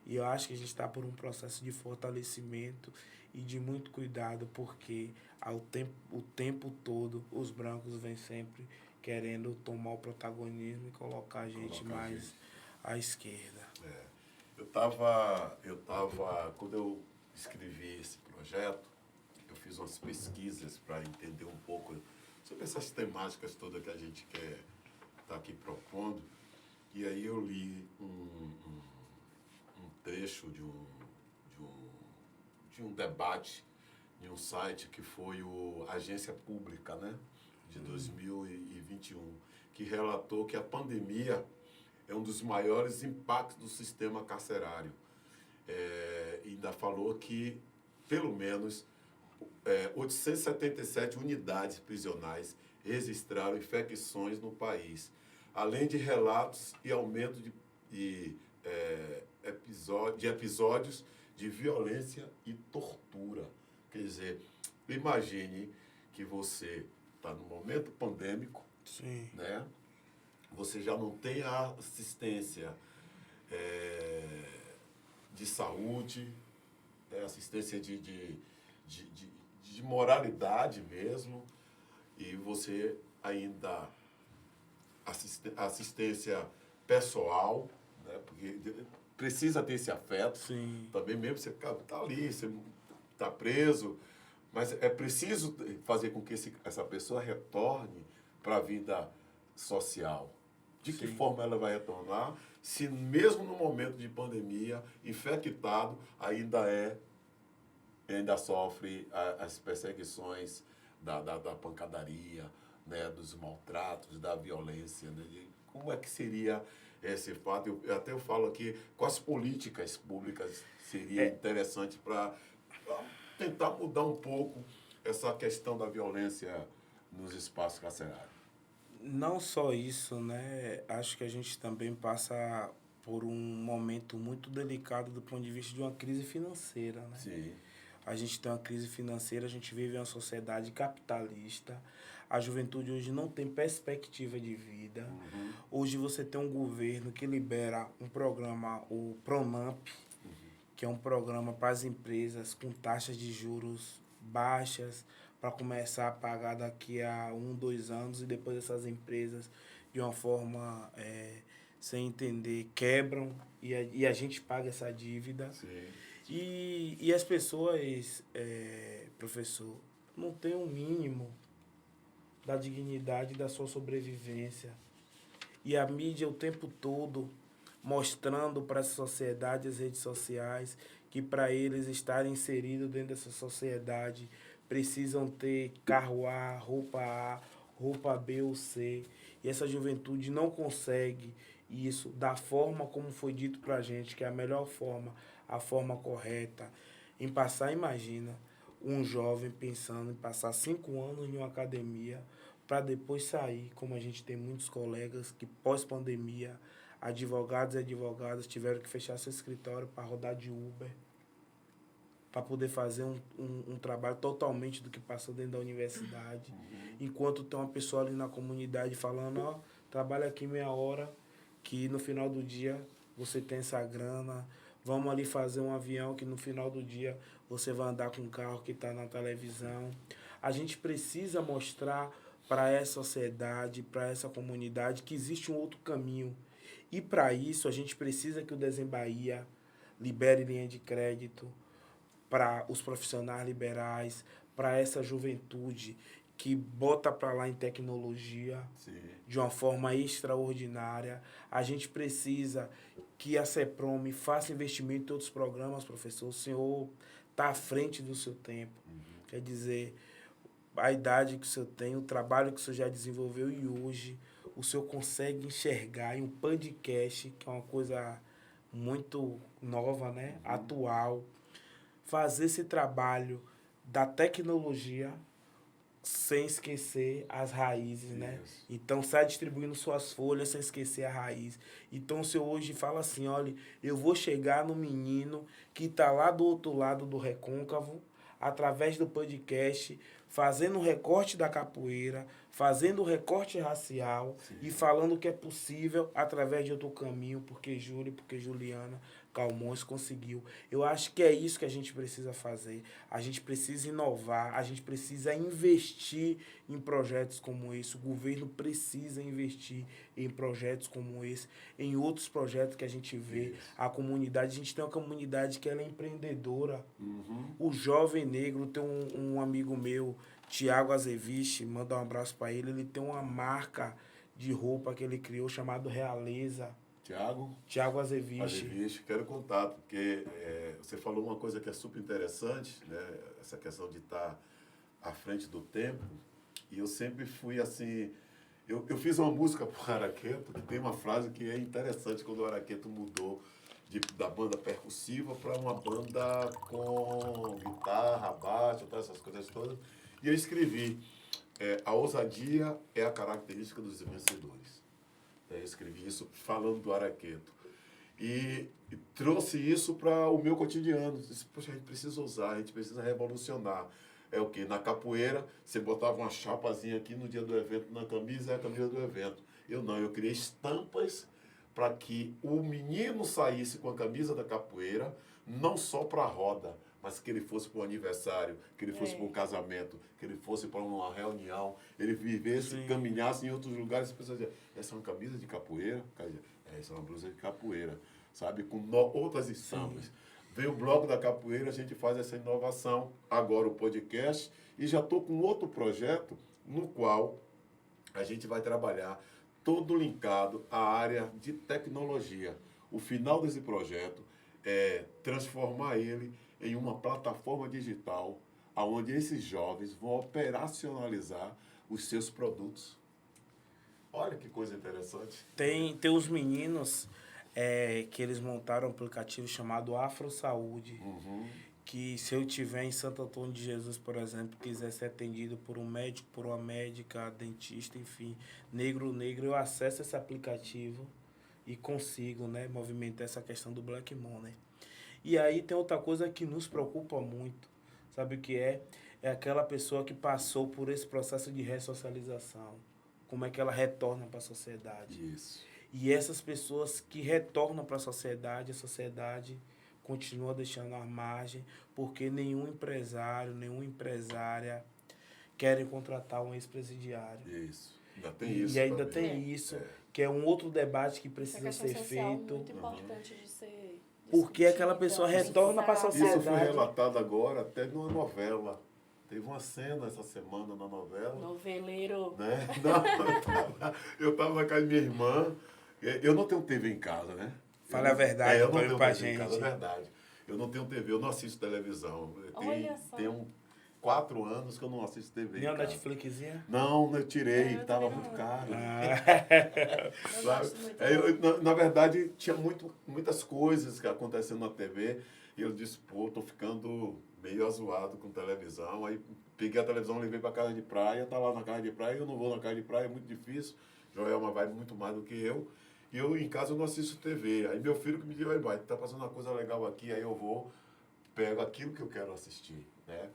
E eu acho que a gente está por um processo de fortalecimento e de muito cuidado, porque o tempo todo os brancos vêm sempre querendo tomar o protagonismo e colocar a gente mais à esquerda. Quando eu escrevi esse projeto, eu fiz umas pesquisas para entender um pouco sobre essas temáticas todas que a gente quer estar aqui propondo. E aí eu li um trecho de um debate em um site que foi o Agência Pública, né, de 2021, que relatou que a pandemia é um dos maiores impactos do sistema carcerário. Ainda falou que, pelo menos, 877 unidades prisionais registraram infecções no país, além de relatos e aumento de episódios de violência e tortura. Quer dizer, imagine que você está no momento pandêmico, Sim. né? Você já não tem a assistência de saúde, assistência de moralidade mesmo, e você ainda assistência pessoal, né? Porque precisa ter esse afeto. Sim. Também mesmo você está ali, você está preso, mas é preciso fazer com que essa pessoa retorne para a vida social. De que forma ela vai retornar, se mesmo no momento de pandemia, infectado, ainda sofre as perseguições da pancadaria, né, dos maltratos, da violência, né? Como é que seria esse fato? Eu falo aqui, quais políticas públicas seria interessante para tentar mudar um pouco essa questão da violência nos espaços carcerários? Não só isso, né? Acho que a gente também passa por um momento muito delicado do ponto de vista de uma crise financeira, né? Sim. A gente tem uma crise financeira, a gente vive em uma sociedade capitalista. A juventude hoje não tem perspectiva de vida. Hoje você tem um governo que libera um programa, o Pronamp, que é um programa para as empresas com taxas de juros baixas, para começar a pagar daqui a 2 anos, e depois essas empresas, de uma forma sem entender, quebram e a gente paga essa dívida. Sim. E as pessoas, professor, não têm o mínimo da dignidade da sua sobrevivência. E a mídia o tempo todo mostrando para essa sociedade, as redes sociais, que para eles estarem inseridos dentro dessa sociedade, precisam ter carro A, roupa B ou C. E essa juventude não consegue isso da forma como foi dito para a gente, que é a melhor forma, a forma correta. Em passar, imagina, um jovem pensando em passar 5 anos em uma academia para depois sair, como a gente tem muitos colegas que pós-pandemia, advogados e advogadas tiveram que fechar seu escritório para rodar de Uber, para poder fazer um trabalho totalmente do que passou dentro da universidade. Enquanto tem uma pessoa ali na comunidade falando, trabalha aqui meia hora, que no final do dia você tem essa grana, vamos ali fazer um avião que no final do dia você vai andar com um carro que está na televisão. A gente precisa mostrar para essa sociedade, para essa comunidade, que existe um outro caminho. E para isso a gente precisa que o Desembahia libere linha de crédito para os profissionais liberais, para essa juventude que bota para lá em tecnologia. Sim. De uma forma extraordinária. A gente precisa que a CEPROM faça investimento em outros programas, professor. O senhor está à frente do seu tempo. Quer dizer, a idade que o senhor tem, o trabalho que o senhor já desenvolveu, e hoje o senhor consegue enxergar em um podcast, que é uma coisa muito nova, né? Atual, fazer esse trabalho da tecnologia sem esquecer as raízes, né? Então, sai distribuindo suas folhas sem esquecer a raiz. Então, o senhor hoje fala assim, olha, eu vou chegar no menino que está lá do outro lado do recôncavo, através do podcast, fazendo o recorte da capoeira, fazendo o recorte racial. Sim. E falando que é possível através de outro caminho, porque Júlio, porque Juliana Calmons conseguiu. Eu acho que é isso que a gente precisa fazer. A gente precisa inovar, a gente precisa investir em projetos como esse. O governo precisa investir em projetos como esse, em outros projetos que a gente vê. Isso. A comunidade, a gente tem uma comunidade que ela é empreendedora. Uhum. O Jovem Negro, tem um amigo meu, Tiago Azeviche, manda um abraço para ele tem uma marca de roupa que ele criou chamado Realeza. Tiago Azeviche. Quero contato, porque você falou uma coisa que é super interessante, né? Essa questão de estar à frente do tempo. E eu sempre fui assim. Eu fiz uma música para o Araqueto, que tem uma frase que é interessante quando o Araqueto mudou da banda percussiva para uma banda com guitarra, baixo, essas coisas todas. E eu escrevi: a ousadia é a característica dos vencedores. Eu escrevi isso falando do Araqueto. E trouxe isso para o meu cotidiano. Disse, poxa, a gente precisa usar, a gente precisa revolucionar. É o quê? Na capoeira, você botava uma chapazinha aqui no dia do evento, na camisa, é a camisa do evento. Eu criei estampas para que o menino saísse com a camisa da capoeira, não só para a roda, mas que ele fosse para o aniversário, que ele fosse para o casamento, que ele fosse para uma reunião, ele vivesse, caminhasse em outros lugares, as pessoas diziam, essa é uma camisa de capoeira? Essa é uma blusa de capoeira, sabe? Com outras estampas. Veio o Bloco da Capoeira, a gente faz essa inovação, agora o podcast, e já estou com outro projeto no qual a gente vai trabalhar todo linkado à área de tecnologia. O final desse projeto é transformar ele em uma plataforma digital onde esses jovens vão operacionalizar os seus produtos. Olha que coisa interessante. Tem uns meninos que eles montaram um aplicativo chamado Afro Saúde, que se eu tiver em Santo Antônio de Jesus, por exemplo, quiser ser atendido por um médico, por uma médica, dentista, enfim, negro, eu acesso esse aplicativo e consigo, né, movimentar essa questão do Black Money. E aí tem outra coisa que nos preocupa muito, sabe o que é? É aquela pessoa que passou por esse processo de ressocialização. Como é que ela retorna para a sociedade. Isso. E essas pessoas que retornam para a sociedade continua deixando à margem, porque nenhum empresário, nenhuma empresária querem contratar um ex-presidiário. Isso. Ainda tem isso. E ainda tem isso, que é um outro debate que precisa ser feito. Muito importante de ser porque aquela pessoa retorna para a sociedade. Isso foi relatado agora até numa novela. Teve uma cena essa semana na novela. Noveleiro. Né? Não, eu estava na casa de minha irmã. Eu não tenho TV em casa, né? Fala a verdade, eu não tenho pra TV gente. Em casa, é verdade. Eu não tenho TV, eu não assisto televisão. Olha só. Tenho 4 anos que eu não assisto TV. Nem a Netflixzinha? Não, eu tirei, estava muito caro. Na verdade, tinha muitas coisas que acontecendo na TV e eu disse, pô, tô ficando meio azoado com televisão. Aí peguei a televisão, levei para casa de praia, tá lá na casa de praia, eu não vou na casa de praia, é muito difícil. Joelma vai muito mais do que eu. E eu, em casa, eu não assisto TV. Aí meu filho que me diz, vai, tá passando uma coisa legal aqui, aí eu vou, pego aquilo que eu quero assistir, né?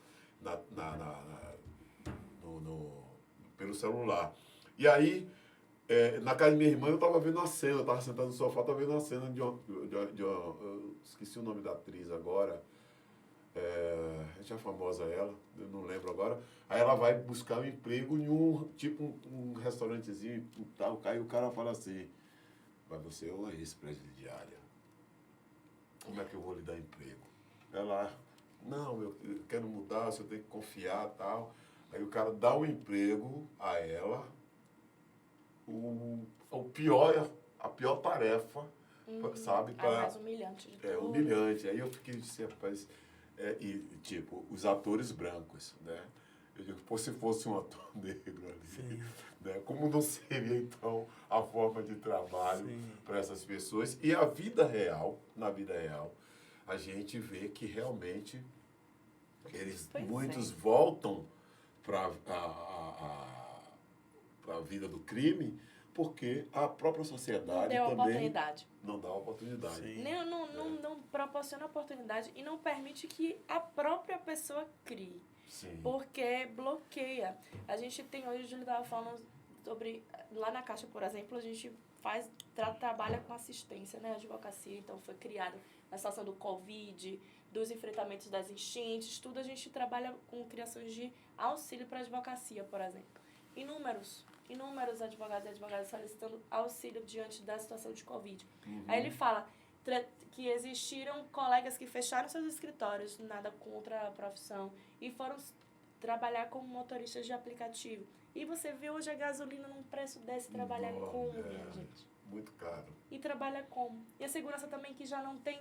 Pelo celular. E aí, na casa de minha irmã, eu estava vendo uma cena, eu estava sentado no sofá, estava vendo uma cena de uma eu esqueci o nome da atriz agora, já famosa ela, eu não lembro agora. Aí ela vai buscar um emprego em um restaurantezinho e tal, aí o cara fala assim, mas você é uma ex-presidiária, como é que eu vou lhe dar emprego? Ela, não, eu quero mudar, você tem que confiar e tal. Aí o cara dá um emprego a ela, a pior tarefa, sabe? A mais humilhante de tudo. Humilhante. Aí eu fiquei assim, rapaz, os atores brancos, né? Eu digo, pô, se fosse um ator negro ali, né? Como não seria, então, a forma de trabalho para essas pessoas? E na vida real, a gente vê que realmente muitos voltam para a vida do crime porque a própria sociedade não dá oportunidade. Não proporciona oportunidade e não permite que a própria pessoa crie. Sim. Porque bloqueia. A gente tem hoje, a gente estava falando sobre, lá na Caixa, por exemplo, a gente trabalha com assistência, né? A advocacia, então, foi criada na situação do Covid, dos enfrentamentos das enchentes, tudo a gente trabalha com criações de auxílio para a advocacia, por exemplo. Inúmeros advogados e advogadas solicitando auxílio diante da situação de Covid. Aí ele fala que existiram colegas que fecharam seus escritórios, nada contra a profissão, e foram trabalhar como motoristas de aplicativo. E você vê hoje a gasolina num preço desse, trabalhar como, minha gente? Muito caro. E trabalha como? E a segurança também que já não tem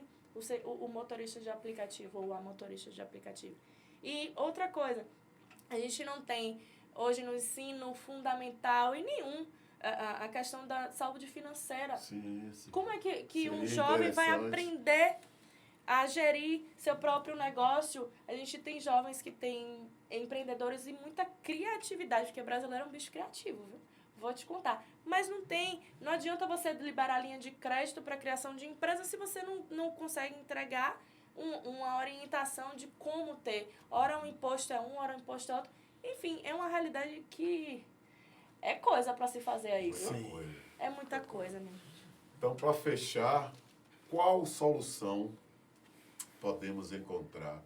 o motorista de aplicativo ou a motorista de aplicativo. E outra coisa, a gente não tem hoje no ensino fundamental e nenhum a questão da saúde financeira. Sim. Como é que um jovem vai aprender a gerir seu próprio negócio? A gente tem jovens que têm empreendedores e muita criatividade, porque o brasileiro é um bicho criativo, viu? Vou te contar. Mas não adianta você liberar linha de crédito para criação de empresa se você não consegue entregar uma orientação de como ter. Ora um imposto é ora um imposto é outro. Enfim, é uma realidade que é coisa para se fazer aí, viu? Sim. É muita coisa, minha gente. Então, para fechar, qual solução podemos encontrar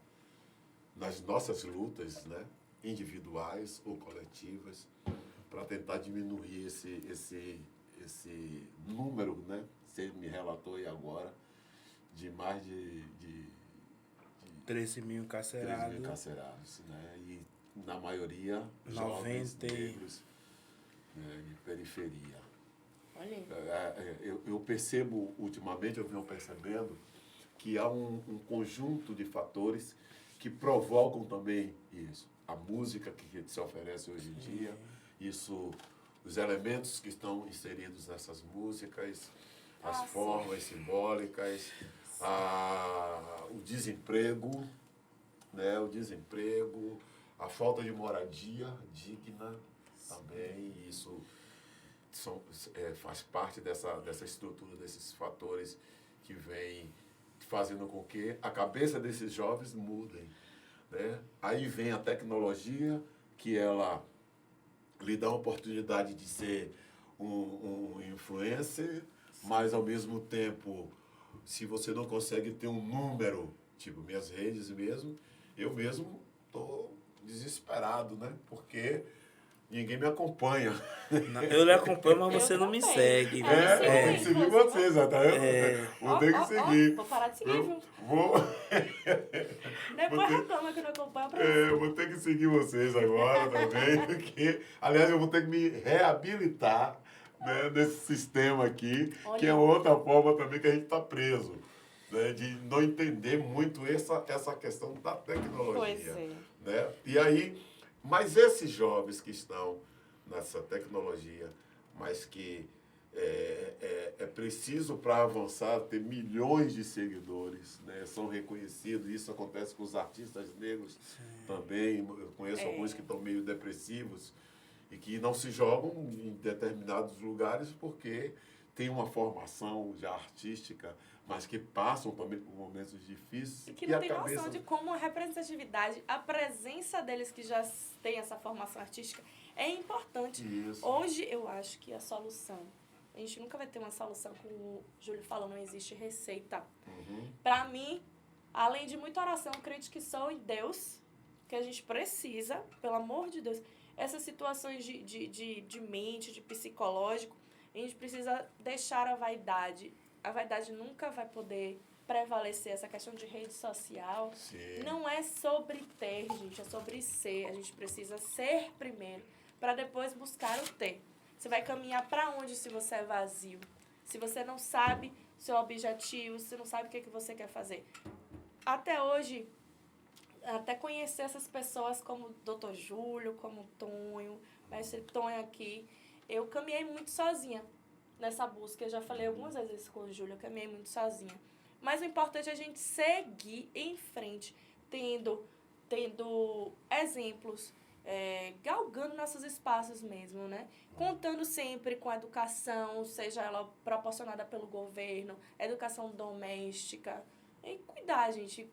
nas nossas lutas, né, individuais ou coletivas, para tentar diminuir esse número, né? Você me relatou aí agora, de mais de 13 mil encarcerados. 13 mil encarcerados, né? E, na maioria, jovens negros, né, de periferia. Olha aí. Eu percebo, ultimamente, eu venho percebendo que há um conjunto de fatores que provocam também isso. A música que se oferece hoje em dia, os elementos que estão inseridos nessas músicas, as formas simbólicas, o desemprego, né? A falta de moradia digna também, isso faz parte dessa estrutura, desses fatores que vêm fazendo com que a cabeça desses jovens mudem, né? Aí vem a tecnologia, que ela lhe dá a oportunidade de ser um influencer, mas ao mesmo tempo, se você não consegue ter um número, tipo minhas redes mesmo, eu mesmo estou desesperado, né? Porque ninguém me acompanha. Não, eu lhe acompanho, mas você não me segue. Eu tenho que seguir vocês, tá vendo? Vou ter que seguir. Vou parar de seguir, viu? Vou... Depois reclama que não acompanha pra eu vou ter que seguir vocês agora também, porque, aliás, eu vou ter que me reabilitar, né, nesse sistema aqui, que é outra forma também que a gente está preso, né, de não entender muito essa questão da tecnologia. Pois é. Né? E aí, mas esses jovens que estão nessa tecnologia, mas que é preciso para avançar ter milhões de seguidores, né? São reconhecidos, isso acontece com os artistas negros também. Eu conheço alguns que estão meio depressivos e que não se jogam em determinados lugares porque tem uma formação já artística, mas que passam também por momentos difíceis. E que não tem noção de como a representatividade, a presença deles que já tem essa formação artística é importante. Isso. Hoje eu acho que a solução, a gente nunca vai ter uma solução, como o Júlio falou, não existe receita. Para mim, além de muita oração, acredito que só em Deus, que a gente precisa, pelo amor de Deus, essas situações de mente, de psicológico, a gente precisa deixar a vaidade. A vaidade nunca vai poder prevalecer. Essa questão de rede social não é sobre ter, gente, é sobre ser. A gente precisa ser primeiro para depois buscar o ter. Você vai caminhar para onde se você é vazio? Se você não sabe seu objetivo, se não sabe o que você quer fazer. Até hoje, até conhecer essas pessoas como o Dr. Júlio, como o Tonho, mestre Tonho aqui, eu caminhei muito sozinha nessa busca. Eu já falei algumas vezes com o Júlio, eu caminhei muito sozinha. Mas o importante é a gente seguir em frente, tendo exemplos, galgando nossos espaços mesmo, né? Contando sempre com a educação, seja ela proporcionada pelo governo, educação doméstica. E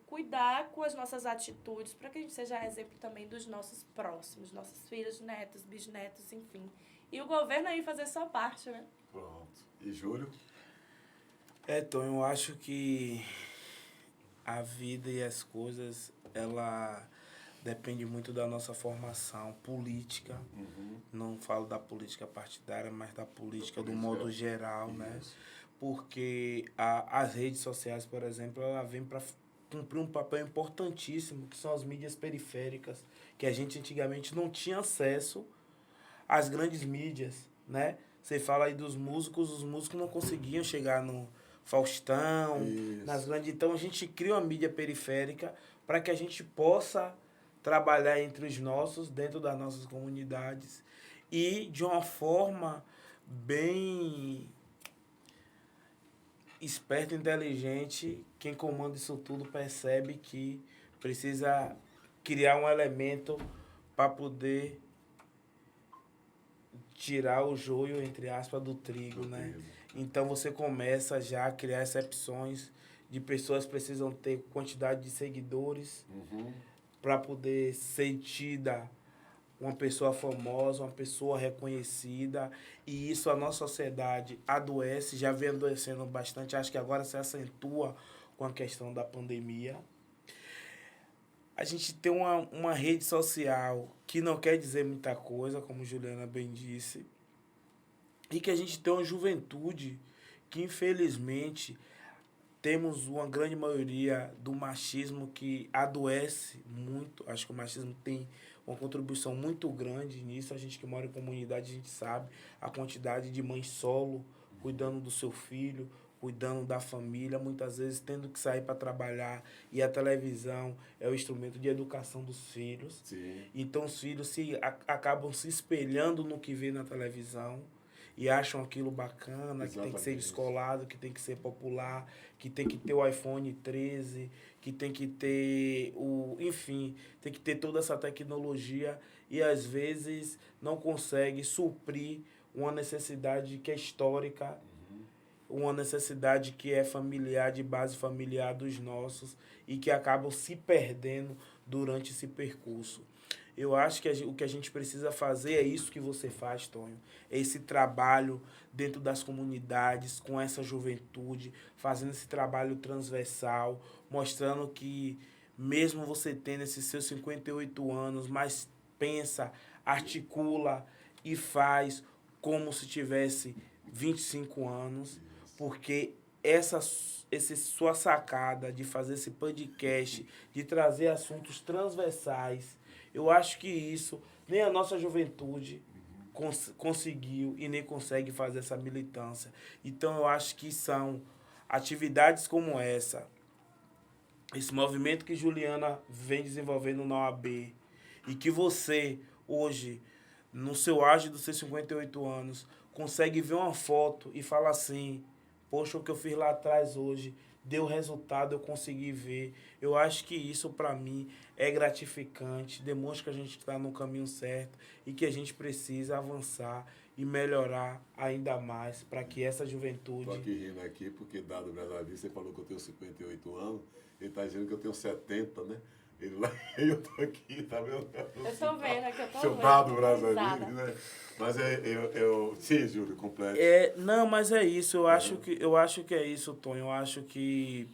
cuidar com as nossas atitudes, para que a gente seja exemplo também dos nossos próximos, nossos filhos, netos, bisnetos, enfim. E o governo aí fazer sua parte, né? Pronto. E Júlio? Então, eu acho que a vida e as coisas, ela depende muito da nossa formação política. Não falo da política partidária, mas da política do modo geral, né? Isso. Porque as redes sociais, por exemplo, ela vem para cumprir um papel importantíssimo, que são as mídias periféricas, que a gente antigamente não tinha acesso às grandes mídias, né? Você fala aí dos músicos, os músicos não conseguiam chegar no Faustão, Isso. nas grandes. Então a gente cria uma mídia periférica para que a gente possa trabalhar entre os nossos, dentro das nossas comunidades e de uma forma bem esperta e inteligente. Quem comanda isso tudo percebe que precisa criar um elemento para poder tirar o joio, entre aspas, do trigo, né? Então você começa já a criar excepções de pessoas que precisam ter quantidade de seguidores para poder ser tida uma pessoa famosa, uma pessoa reconhecida. E isso a nossa sociedade adoece, já vem adoecendo bastante. Acho que agora se acentua com a questão da pandemia. A gente tem uma rede social que não quer dizer muita coisa, como Juliana bem disse, e que a gente tem uma juventude que, infelizmente, temos uma grande maioria do machismo que adoece muito. Acho que o machismo tem uma contribuição muito grande nisso. A gente que mora em comunidade, a gente sabe a quantidade de mães solo cuidando do seu filho, cuidando da família, muitas vezes tendo que sair para trabalhar, e a televisão é o instrumento de educação dos filhos. Sim. Então os filhos acabam se espelhando no que vê na televisão e acham aquilo bacana, que tem que ser descolado, que tem que ser popular, que tem que ter o iPhone 13, que tem que ter enfim, tem que ter toda essa tecnologia, e às vezes não consegue suprir uma necessidade que é histórica, uma necessidade que é familiar, de base familiar dos nossos, e que acabam se perdendo durante esse percurso. Eu acho que o que a gente precisa fazer é isso que você faz, Tonho. É esse trabalho dentro das comunidades, com essa juventude, fazendo esse trabalho transversal, mostrando que mesmo você tendo esses seus 58 anos, mas pensa, articula e faz como se tivesse 25 anos, porque essa sua sacada de fazer esse podcast, de trazer assuntos transversais, eu acho que isso nem a nossa juventude conseguiu e nem consegue fazer essa militância. Então eu acho que são atividades como essa, esse movimento que Juliana vem desenvolvendo na OAB, e que você, hoje, no seu auge dos seus 58 anos, consegue ver uma foto e falar assim: poxa, o que eu fiz lá atrás hoje deu resultado, eu consegui ver. Eu acho que isso, para mim, é gratificante, demonstra que a gente está no caminho certo e que a gente precisa avançar e melhorar ainda mais para que essa juventude... Estou aqui rindo aqui porque, dado Brasil, você falou que eu tenho 58 anos, ele está dizendo que eu tenho 70, né? Ele lá, eu estou aqui, tá vendo? Eu tô vendo aqui, eu tô seu vendo. dado Brasil, né? Mas sim, Júlio, completo. Não, mas é isso, eu acho que é isso, Tonho. Eu acho que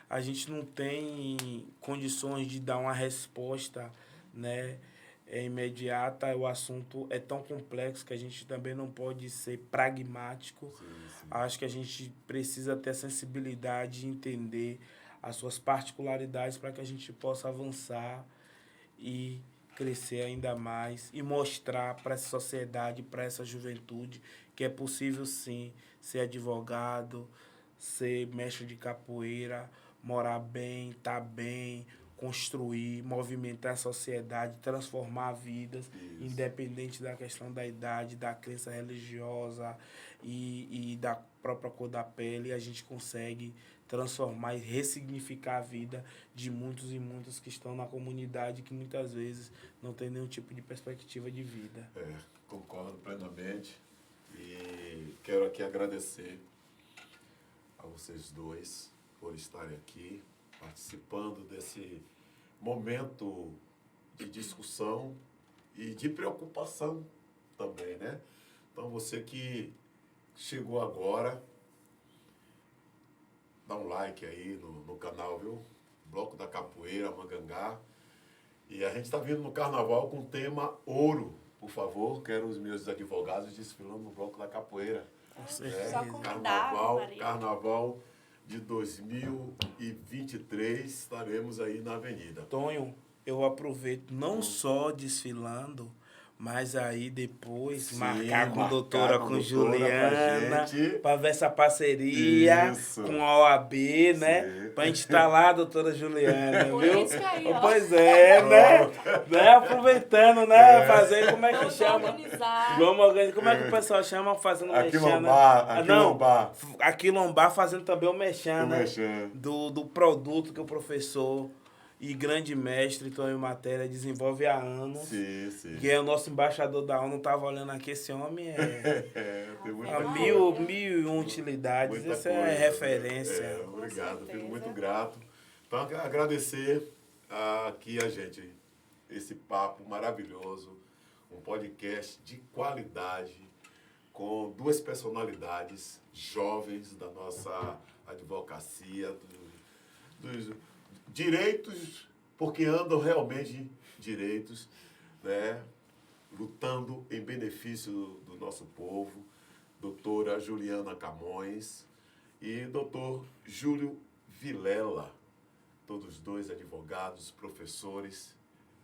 a gente não tem condições de dar uma resposta, né, imediata. O assunto é tão complexo que a gente também não pode ser pragmático. Sim. Acho que a gente precisa ter a sensibilidade de entender as suas particularidades para que a gente possa avançar e crescer ainda mais e mostrar para essa sociedade, para essa juventude, que é possível sim ser advogado, ser mestre de capoeira, morar bem, estar bem, construir, movimentar a sociedade, transformar vidas, independente da questão da idade, da crença religiosa e da própria cor da pele. A gente consegue transformar e ressignificar a vida de muitos e muitas que estão na comunidade, que muitas vezes não tem nenhum tipo de perspectiva de vida. Concordo plenamente, e quero aqui agradecer a vocês dois por estarem aqui, participando desse momento de discussão e de preocupação também, né? Então, você que chegou agora, dá um like aí no canal, viu? Bloco da Capoeira, Mangangá. E a gente está vindo no carnaval com o tema ouro. Por favor, quero os meus advogados desfilando no Bloco da Capoeira. Só convidar, Carnaval de 2023, estaremos aí na avenida. Tonho, eu aproveito não só desfilando, mas aí depois Sim, marcar com a marcar doutora, com a com doutora Juliana, pra gente. pra ver essa parceria Isso. com a OAB, né? Sim. Pra gente estar lá, doutora Juliana, viu? Política aí, ó. Pois é, né? Aproveitando, né? Fazer, como é que Vamos chama? organizar. Vamos organizar. Como é que o pessoal chama fazendo Aqui mexendo? Lombar, aqui Não, Lombar. aqui Lombar fazendo também o mexendo, O né? mexendo. Do produto que o professor e grande mestre Tonho Matéria desenvolve há anos. Sim, sim. Que é o nosso embaixador da ONU, tava olhando aqui, esse homem Tem muita há coisa. mil e um utilidades. Muita Isso é coisa, referência. né? Obrigado, Com fico muito certeza. grato. Então, agradecer aqui a gente, esse papo maravilhoso, um podcast de qualidade, com duas personalidades jovens da nossa advocacia, dos direitos, porque andam realmente direitos, né? Lutando em benefício do nosso povo, doutora Juliana Camões e doutor Júlio Vilela, todos dois advogados, professores,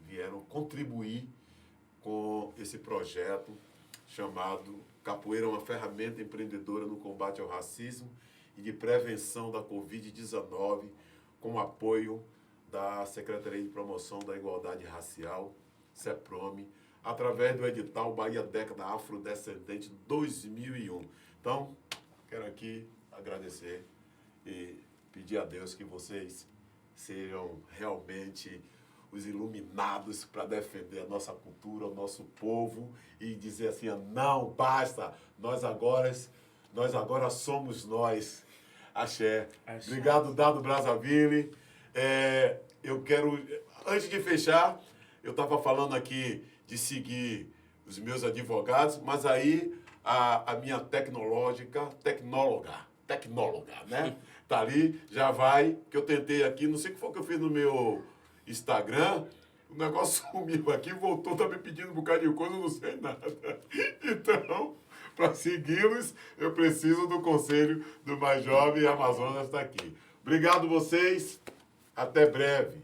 vieram contribuir com esse projeto chamado Capoeira é uma ferramenta empreendedora no combate ao racismo e de prevenção da Covid-19, com apoio da Secretaria de Promoção da Igualdade Racial, CEPROME, através do edital Bahia Década Afrodescendente 2001. Então, quero aqui agradecer e pedir a Deus que vocês sejam realmente os iluminados para defender a nossa cultura, o nosso povo e dizer assim, não, basta, nós agora somos nós. Axé. Axé. Obrigado, Dado Brazzaville. Eu quero, antes de fechar, eu estava falando aqui de seguir os meus advogados, mas aí a minha tecnóloga, né? Tá ali, já vai, que eu tentei aqui, não sei o que foi que eu fiz no meu Instagram, o negócio sumiu aqui, voltou, tá me pedindo um bocado de coisa, eu não sei nada. Então, para segui-los, eu preciso do conselho do mais jovem e Amazonas está aqui. Obrigado vocês, até breve.